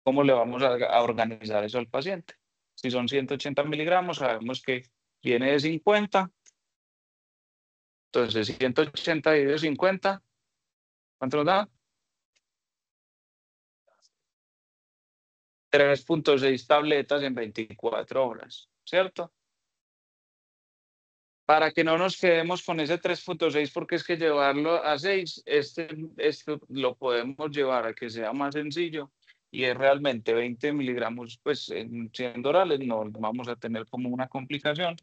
¿cómo le vamos a organizar eso al paciente? Si son 180 miligramos, sabemos que viene de 50 Entonces, 180 dividido 50, ¿cuánto nos da? 3.6 tabletas en 24 horas, ¿cierto? Para que no nos quedemos con ese 3.6, porque es que llevarlo a 6, esto lo podemos llevar a que sea más sencillo y es realmente 20 miligramos, pues siendo orales no vamos a tener como una complicación.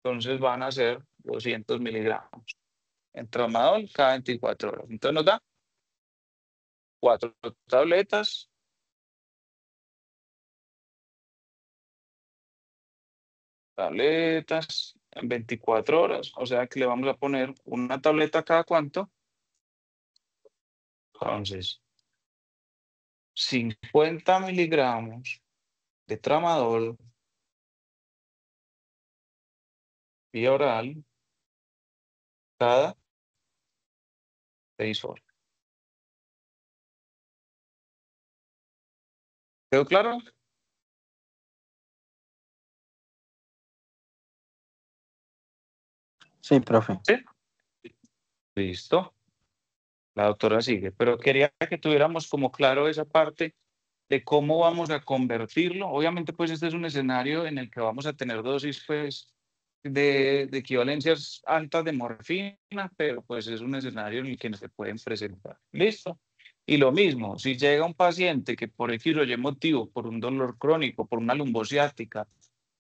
Entonces van a ser 200 miligramos en tramadol cada 24 horas. Entonces nos da 4 tabletas. Tabletas en 24 horas. O sea que le vamos a poner una tableta cada cuánto. Entonces, 50 miligramos de tramadol vía oral cada 6 horas. ¿Quedó claro? Sí, profe. Sí. Listo. La doctora sigue, pero quería que tuviéramos como claro esa parte de cómo vamos a convertirlo. Obviamente, pues este es un escenario en el que vamos a tener dosis, pues, de equivalencias altas de morfina, pero pues es un escenario en el que no se pueden presentar. ¿Listo? Y lo mismo, si llega un paciente que por X o Y motivo, por un dolor crónico, por una lumbociática,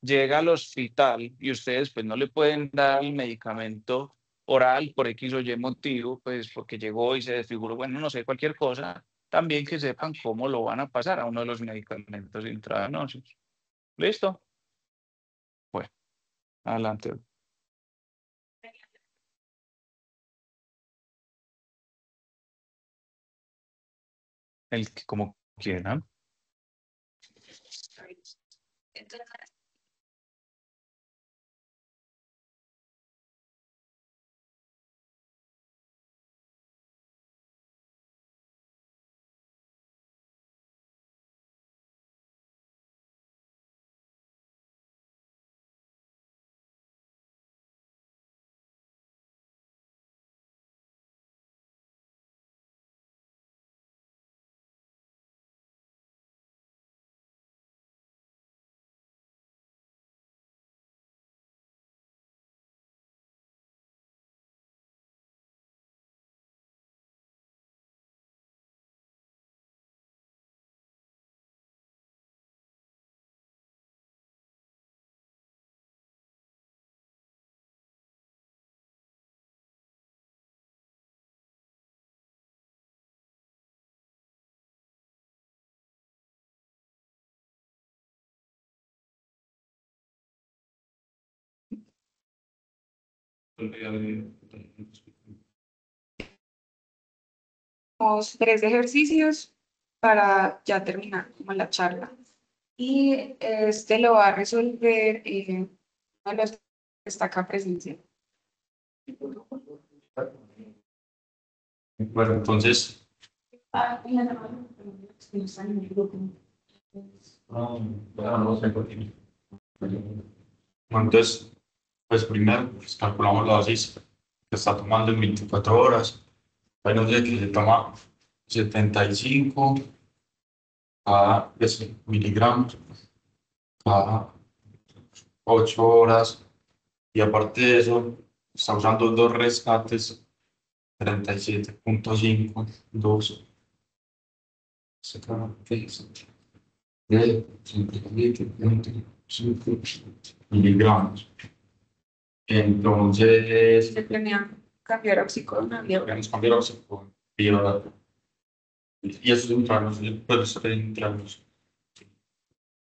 llega al hospital y ustedes pues no le pueden dar el medicamento oral por X o Y motivo, pues porque llegó y se desfiguró, bueno, no sé, cualquier cosa, también que sepan cómo lo van a pasar a uno de los medicamentos intravenosos. ¿Listo? Bueno, adelante. El que como quieran. Tenemos 3 ejercicios para ya terminar como la charla. Y este lo va a resolver uno de los que está acá presente. Bueno, entonces, no sé por qué. Entonces, pues primero pues, calculamos la dosis que está tomando en 24 horas. Hay un día que se toma 75 cada 10 miligramos cada 8 horas. Y aparte de eso, está usando dos rescates, 37.5, 2 de 37.5 miligramos. Entonces, Se planea cambiar a oxicodona. podemos cambiar a oxígeno. Y eso es intranos, puede ser intranos.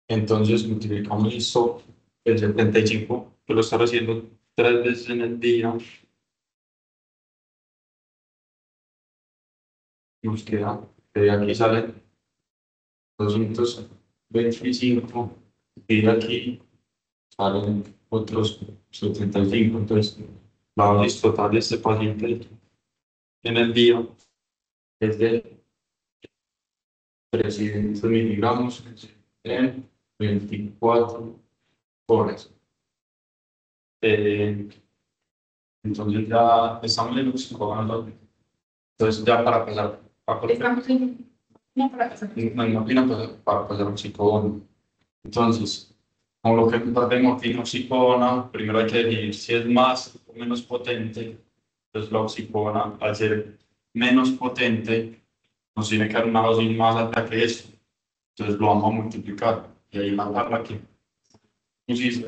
Entonces, multiplicamos esto, el 75, que lo está haciendo 3 veces en el día. Nos queda, de aquí salen 225, y de aquí salen otros 75. Entonces, la dosis total de este paciente en el día es de 300 miligramos en 24 horas. Entonces ya estamos en oxicodona. Entonces ya para pasar Estamos en... No, para pasar. no hay morfina para pasar oxicodona. Entonces, con lo que de morfina oxicodona, primero hay que definir si es más o menos potente. Entonces la oxicodona, al ser menos potente, nos tiene que dar una dosis más alta que esto. Entonces lo vamos a multiplicar. Y ahí la tabla que pusiste,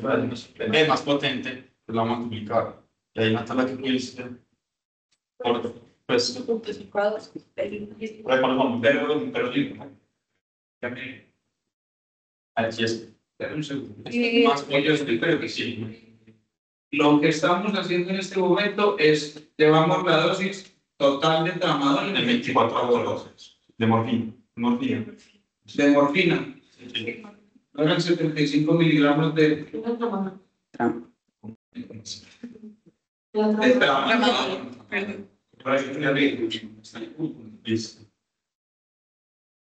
es más potente, pues lo vamos a multiplicar. Y ahí la tabla que pusiste, pues, aquí es. Un segundo. Más potente, Yo creo que sí. Lo que estamos haciendo en este momento es llevamos la dosis total de tramadol de 24 horas de morfina. de morfina. No eran 75 miligramos de tramadol.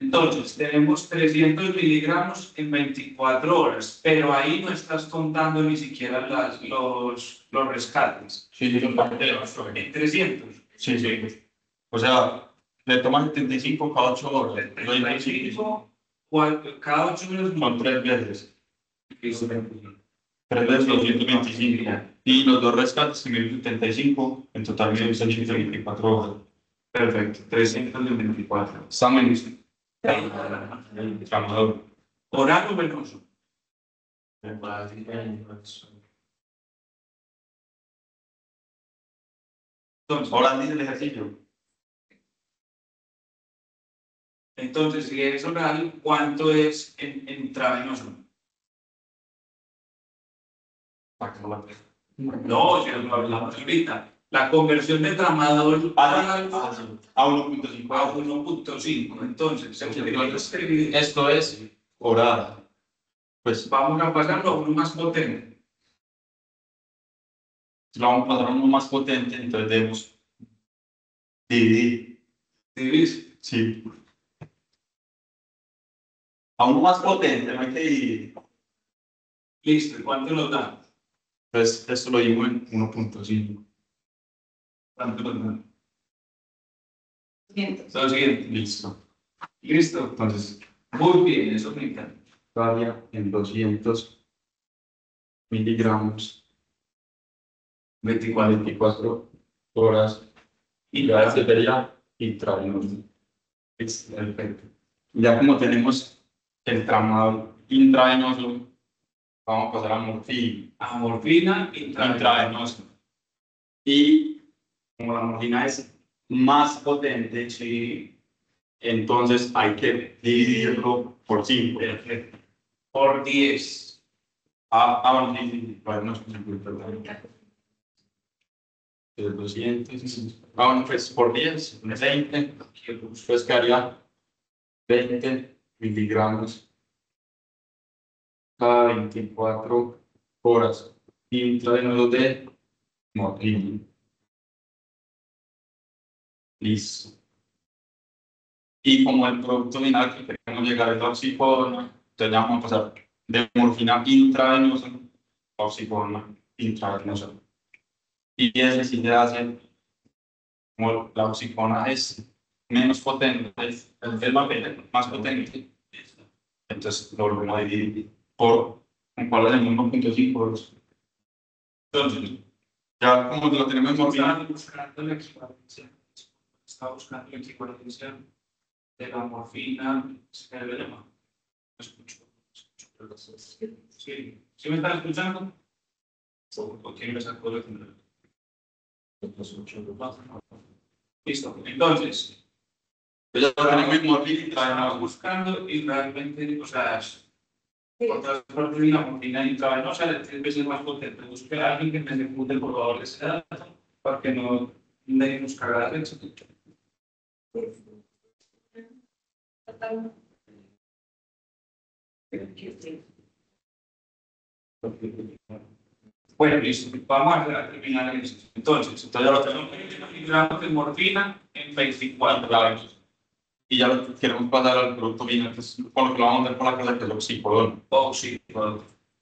Entonces, tenemos 300 miligramos en 24 horas, pero ahí no estás contando ni siquiera los rescates. Sí, En 300. sí. O sea, le toman 75 cada 8 horas. Lo 75, cada 8 horas son 3 veces. 3 veces 225. Y los dos rescates, 1075, en total 1124 horas. Perfecto, 324. Estamos listos. Tramador. Oral o venoso. Entonces, Ahora dice el ejercicio. entonces, si es oral, ¿cuánto es en intravenoso? No, ya lo hablamos ahorita. La conversión de tramadol oral A 1.5. a 1.5. Entonces, se utiliza este- Esto es oral. Pues vamos a pasarlo a uno más potente. lo vamos a pasar a uno más potente, entonces debemos dividir. ¿Divis? Sí. A uno más potente, no hay que dividir. Listo, ¿y cuánto nos da? Entonces, esto lo digo en 1.5. ¿Cuánto nos da? 200. 200. Listo. Listo. Entonces, Muy bien, eso me encanta. varía en 200 miligramos 24 horas y ya sería intravenoso. Perfecto. Ya como tenemos el tramadol intravenoso, vamos a pasar a morfina A morfina intravenosa. Y como la morfina es más potente, Sí, entonces hay que dividirlo por 5. perfecto. Por 10. Bueno, sí, no es perdón. 200. Bueno, pues por 10, 20, pues quedaría 20 miligramos cada 24 horas. Intravenoso de morfina. Listo. Y como el producto final que queremos llegar es oxicodona, entonces ya vamos a pasar de morfina intravenosa a oxicodona intravenosa. Y ese sí se hace, como la oxicodona es menos potente, es más potente, entonces lo volvemos a dividir por un cual de 1.5. Entonces, ya como lo tenemos en morfina, Buscando la equivalencia. Estaba buscando la equivalencia de la morfina. ¿Se me llama? No escucho. Sí. ¿Sí me están escuchando? ¿O quién me sacó la equivalencia? Listo. Entonces, ya lo tenemos en morfina estaba intravenosa. buscando y realmente, o sea, otras partes de la morfina intravenosa es 3 veces más potente. Busque a alguien que me ejecute, por favor, ese dato para que no dejemos cagar el secreto. Bueno, listo. Vamos a terminar eso. Entonces, Entonces ya lo tenemos. 20 miligramos de morfina en 24 Claro. Y ya lo queremos pasar al producto final, que es con lo que lo vamos a dar por la casa, que es el oxicodona. Oh, sí,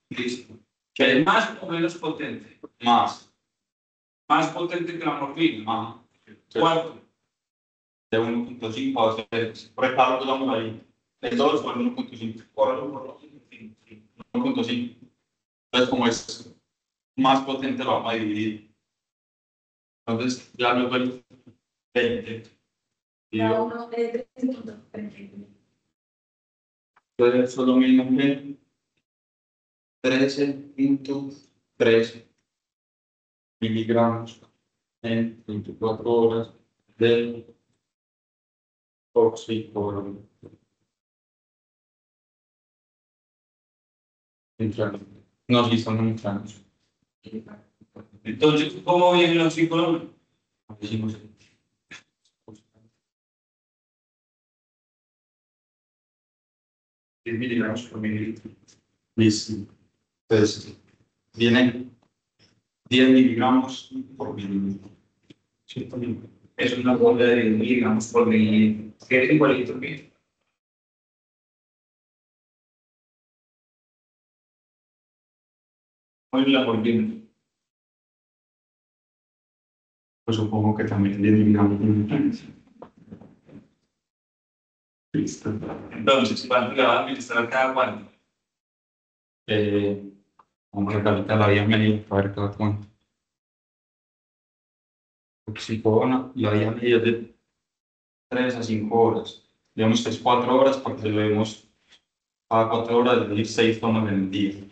listo. ¿Que es más o menos potente? Más. más potente que la morfina. Ajá. ¿Cuánto? De 1.5 a 6. Reparo, digamos ahí. El 2 por 1.5. Por 1.5. 1.5. Entonces, como es más potente, lo vamos a dividir. Entonces, ya luego el 20. Cada uno de 13.31. Entonces, eso es lo mismo que 13.3 miligramos en 24 horas del oxígeno. No, sí, son entranos. Entonces, ¿cómo viene el oxígeno? Decimos 10 miligramos por mililitro. listo. Entonces, vienen 10 miligramos por mililitro. Es una fórmula de 10 miligramos por mililitro. ¿Qué es igualito que? ¿Cuál es la morfina? Pues supongo que también 10 miligramos por mililitro. Listo. Entonces, ¿cuánto le va a administrar cada cuánto? Vamos a calcular la vía media para ver cada cuánto. Oxicodona, la vía media es de 3 a 5 horas. Digamos que es 4 horas porque lo vemos cada 4 horas, es decir, 6 tomas en el día.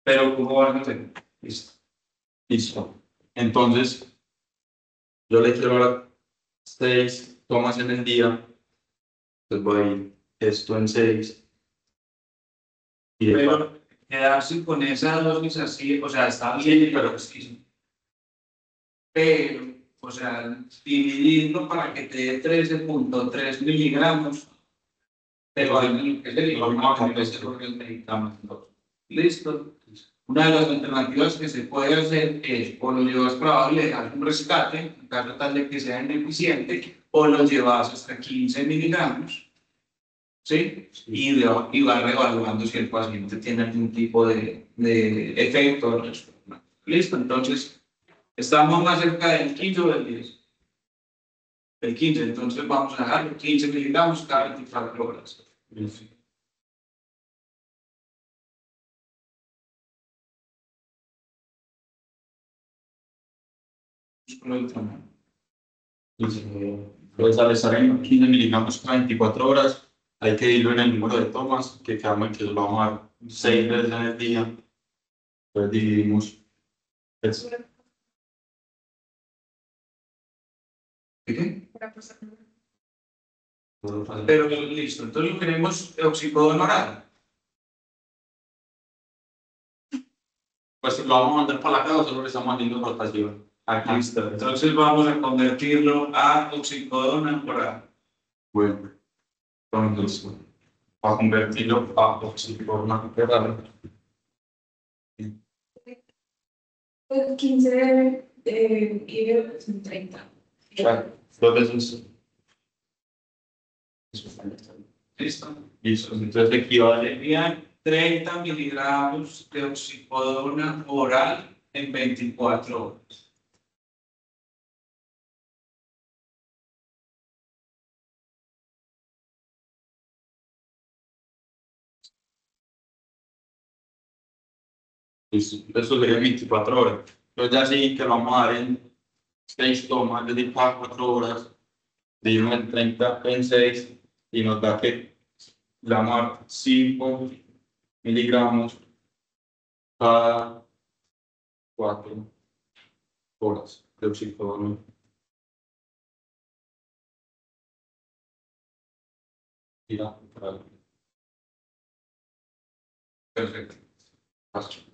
Pero, ¿cómo vas a hacer? Listo. Listo. Entonces, yo le quiero dar 6 tomas en el día. Entonces voy a ir esto en 6. Y de Pero quedarse con esa dosis así, o sea, está bien, pero sí. Pero, o sea, dividirlo para que te dé 13.3 miligramos, pero es el mismo que veces con el medicamento. Listo. Una de las alternativas que se puede hacer es o lo llevas para abajo y le dejas un rescate, en caso tal de que sea ineficiente, o lo llevas hasta 15 miligramos, ¿sí? Y va reevaluando si el paciente tiene algún tipo de efecto. Listo, entonces estamos más cerca del 15 o del 10. El 15, entonces vamos a dejar 15 miligramos cada 24 horas. Entonces, al estar en 15 miligramos cada 24 horas, hay que dividirlo en el número de tomas, que quedamos que lo vamos a dar 6 veces en el día. Entonces dividimos. Pues, ¿Qué? Pero listo, entonces lo queremos oxicodona oral. pues lo vamos a mandar para la casa, solo le estamos haciendo rotación. Aquí. Listo, entonces vamos a convertirlo a oxicodona oral. Bueno, entonces, para convertirlo a oxicodona oral. 15 y son 30. Dos veces. Listo. Listo. Entonces equivale. Serían 30 miligramos de oxicodona oral en 24 horas. Listo. Eso sería 24 horas. Entonces ya sí que lo vamos a dar en 6 tomas, es decir, cada 4 horas. Dividimos en 30 en 6 y nos da que le vamos a dar 5 miligramos cada 4 horas de oxicodona. Perfecto. Paso.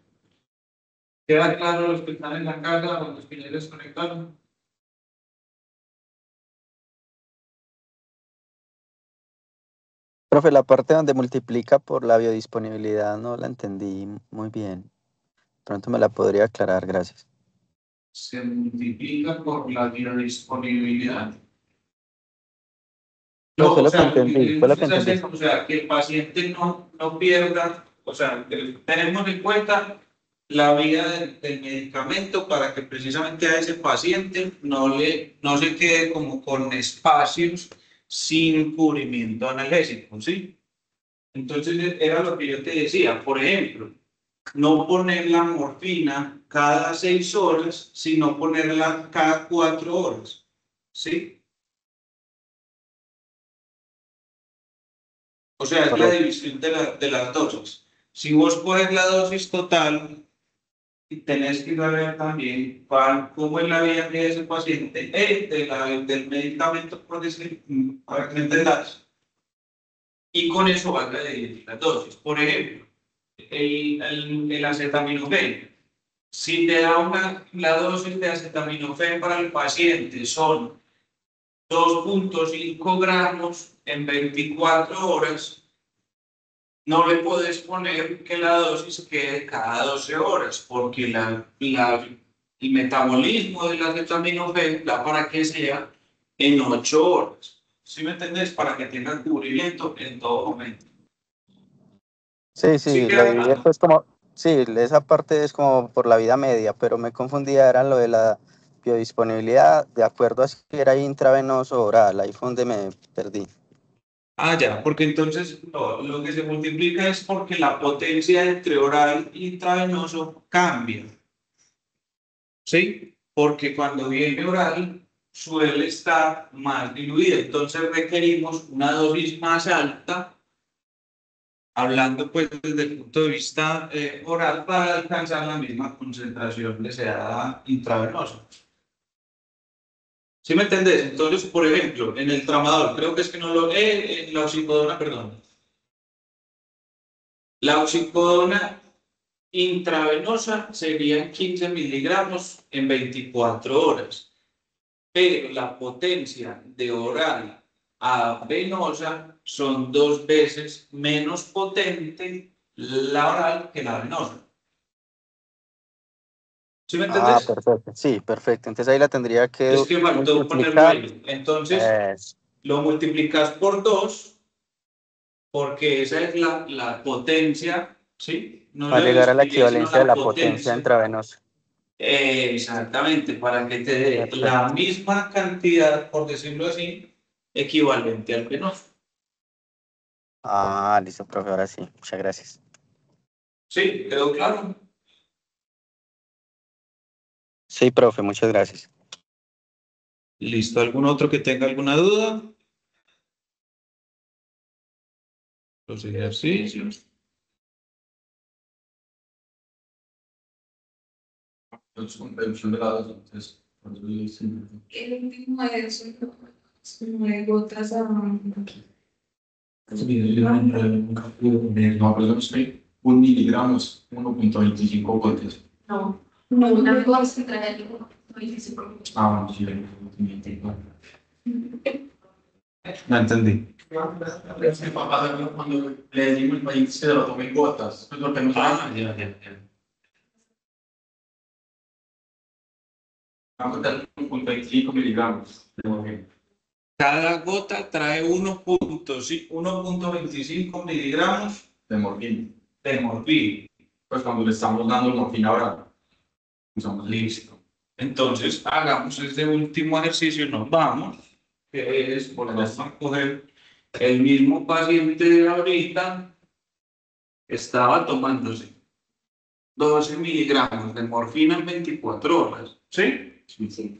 ¿Queda claro los que están en la casa o los que ya les conectaron? Profe, la parte donde multiplica por la biodisponibilidad no la entendí muy bien. Pronto me la podría aclarar, gracias. Se multiplica por la biodisponibilidad. No, fue O lo que sea, entendí, fue lo que es hacer, entendí. o sea, que el paciente no pierda, o sea, tenemos en cuenta la vida del medicamento para que precisamente a ese paciente no se quede como con espacios sin cubrimiento analgésico, ¿sí? Entonces era lo que yo te decía, por ejemplo, no poner la morfina cada 6 horas, sino ponerla cada 4 horas, ¿sí? O sea, es la Correcto. división de las dosis. Si vos coges la dosis total, y tenés que saber también cómo es la vida de ese paciente, del medicamento, por decir, para que me entendas. Y con eso vas a dividir las dosis. Por ejemplo, el acetaminofén. Si te da la dosis de acetaminofén para el paciente son 2,5 gramos en 24 horas, no le puedes poner que la dosis quede cada 12 horas, porque el metabolismo del acetaminofén da para que sea en 8 horas. ¿Sí me entendés? Para que tenga cubrimiento en todo momento. Sí, ¿Sí sí, lo queda dividí claro? pues como, sí, esa parte es como por la vida media, pero me confundía, era lo de la biodisponibilidad, de acuerdo a si era intravenoso o oral, ahí fue donde me perdí. Ah, ya, porque entonces lo que se multiplica es porque la potencia entre oral e intravenoso cambia, ¿sí? Porque cuando viene oral suele estar más diluida, entonces requerimos una dosis más alta, hablando pues desde el punto de vista oral para alcanzar la misma concentración deseada intravenosa. ¿Sí me entendés? Entonces, por ejemplo, en el tramador, creo que es que no lo... en la oxicodona, perdón. La oxicodona intravenosa serían 15 miligramos en 24 horas, pero la potencia de oral a venosa son 2 veces menos potente la oral que la venosa. ¿Sí me Ah, entendés? perfecto, sí, perfecto. Entonces ahí la tendría que Es que faltó ponerlo multiplicar. ahí. Entonces, eh, lo multiplicas por 2 porque esa es la potencia, ¿sí? No para la llegar a la biodisponibilidad, sino equivalencia de la la potencia potencia. intravenosa. Exactamente, para que te dé la Perfecto. misma cantidad, por decirlo así, equivalente al venoso. Ah, listo, profe, ahora sí. Muchas gracias. ¿Sí? ¿Quedó claro? Sí, profe, muchas gracias. ¿Listo? ¿Algún otro que tenga alguna duda? Los ejercicios. Reducción de la dosis, entonces, por eso yo hice- El último es 9 gotas a... Sí, no, perdón, estoy 1 miligramo, 1,25 gotas. No, no, una cosa trae 25. Ah, sí, No entendí. es que papá, cuando le decimos el país se lo tome en gotas, pues porque no Ah, sabe. ya. Vamos a dar 1,25 miligramos de morfina. Cada gota trae 1,25 miligramos De morfina. de morfina. Pues cuando le estamos dando morfina oral, usamos Listo. Entonces, hagamos este último ejercicio, nos vamos, que es, volvemos a coger el mismo paciente de ahorita, estaba tomándose 12 miligramos de morfina en 24 horas, ¿sí? Sí, sí.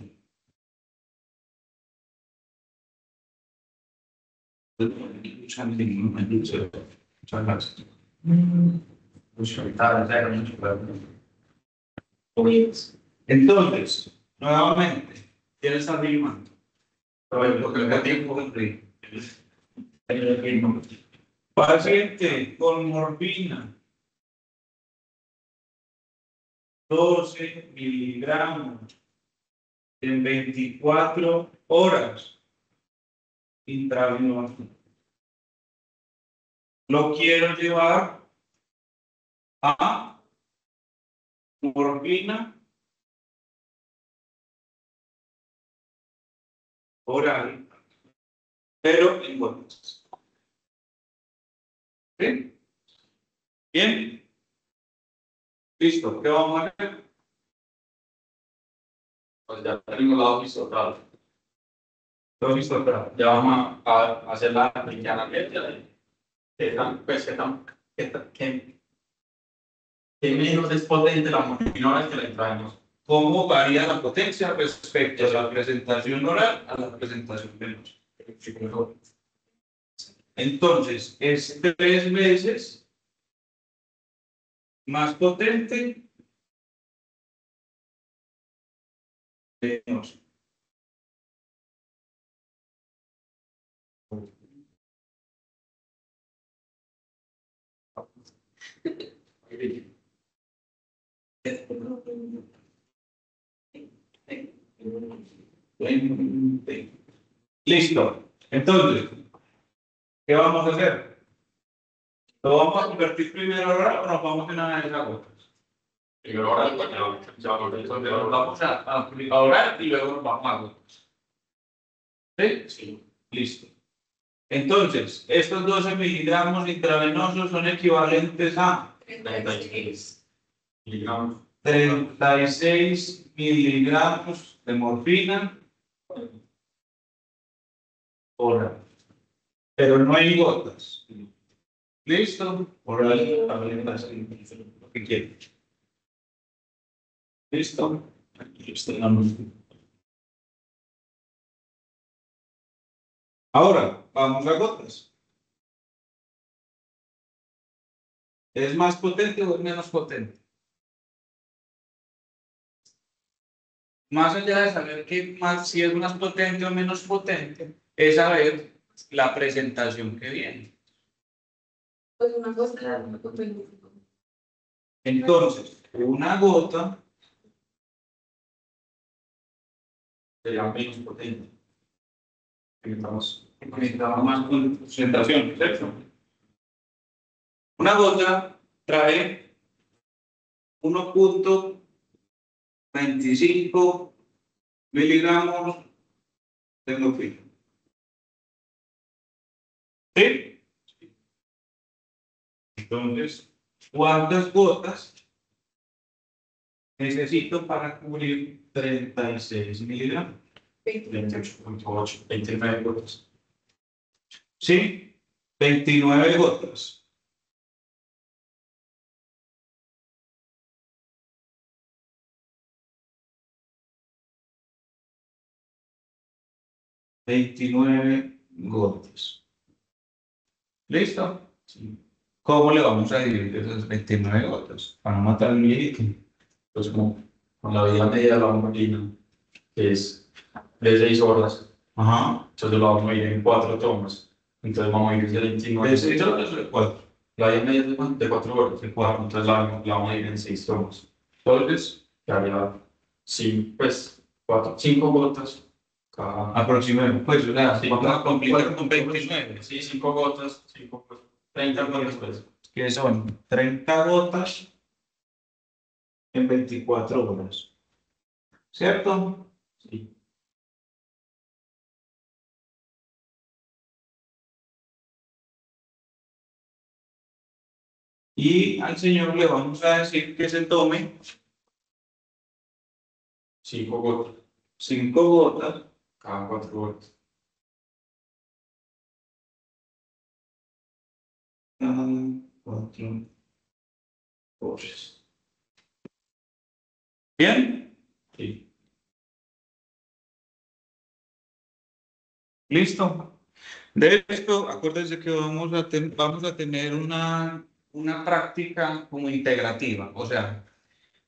Muchas gracias. Pues ahorita ya era mucho, pero- Entonces, nuevamente, ¿quién está filmando? Porque le da tiempo. Paciente con morfina, 12 miligramos en 24 horas intravenoso. Lo quiero llevar a morfina oral, pero en gotas. ¿Sí? Bien. Listo, ¿qué vamos a hacer? Pues ya tenemos la dosis total. Dosis total. Ya vamos a hacer la meridiana media. Pues, ¿qué menos es potente la morfina que la intravenosa? ¿Cómo varía la potencia respecto a la presentación oral a la presentación venosa? Entonces, es 3 veces más potente venosa. Listo. Entonces, ¿qué vamos a hacer? ¿Lo vamos a convertir primero oral o nos vamos en una de esas gotas? Primero oral, nos vamos a oral y luego nos vamos a gotas. ¿Sí? Sí. Listo. Entonces, estos 12 miligramos intravenosos son equivalentes a 36 miligramos. 36 miligramos de morfina oral. Pero no hay gotas. ¿Listo? Oral también lo que quieren. ¿Listo? Aquí estamos. Ahora, vamos a gotas. ¿Es más potente o es menos potente? Más allá de saber si es más potente o menos potente, es saber la presentación que viene. Pues una cosa, una potente. Entonces, una gota sería menos potente. Necesitamos más concentración, ¿cierto? Una gota trae 1.25 miligramos de morfina. ¿Sí? Entonces, ¿cuántas gotas necesito para cubrir 36 miligramos? 28.8, 29 gotas. ¿Sí? 29 gotas. $29 gotas. ¿Listo? Sí. ¿Cómo le vamos a dividir esas 29 gotas? Para no matar el mielito. Pues como con la vida media de la morfina, que es de 6 horas. Ajá. Entonces lo vamos a ir en 4 tomas. Entonces vamos a ir de 29. ¿De 6 horas o de 4? La vida media es de 4 horas. De 4. Entonces la vamos a ir en 6 tomas. Entonces, quedaría 5, pues, 5 gotas. Aproximadamente, pues, o sea, vamos a complicar con 29. Sí, 5 gotas, 30 gotas, pues. Que son 30 gotas en 24 horas. ¿Cierto? Sí. Y al señor le vamos a decir que se tome 5 gotas. 5 gotas cada 4 horas. Cada 4 horas. ¿Bien? Sí. ¿Listo? De esto, acuérdense que vamos a tener una práctica como integrativa, o sea,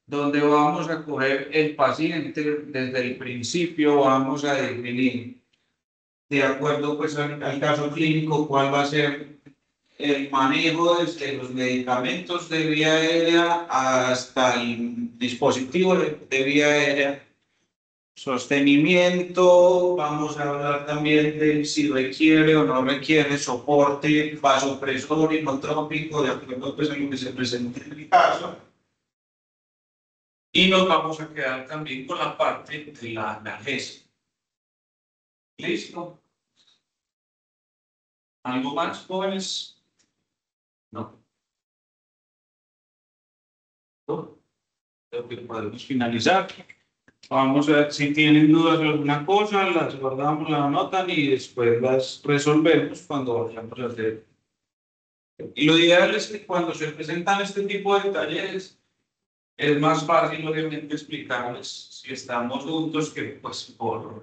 donde vamos a coger el paciente desde el principio, vamos a definir, de acuerdo pues al caso clínico, cuál va a ser el manejo desde los medicamentos de vía aérea hasta el dispositivo de vía aérea. Sostenimiento, vamos a hablar también de si requiere o no requiere soporte vasopresor inotrópico, de acuerdo pues, a lo que se presente en el caso. Y nos vamos a quedar también con la parte de la analgesia. ¿Listo? ¿Algo más, jóvenes? No. ¿No? creo que podemos finalizar. Vamos a ver si tienen dudas de alguna cosa, las guardamos, las anotan y después las resolvemos cuando vayamos a hacer. Y lo ideal es que cuando se presentan este tipo de talleres, es más fácil obviamente explicarles si estamos juntos que pues por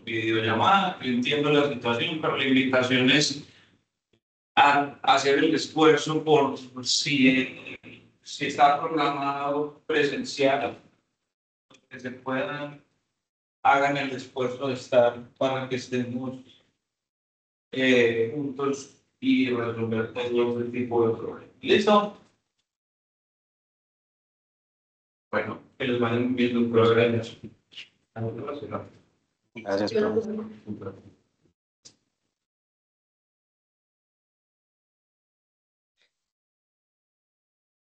videollamada. Yo entiendo la situación, pero la invitación es a hacer el esfuerzo por si está programado presencial, que se puedan, hagan el esfuerzo de estar para que estemos juntos y resolver todo este tipo de problemas. ¿Listo? Bueno, que les vayan viendo un programa. Gracias, profe.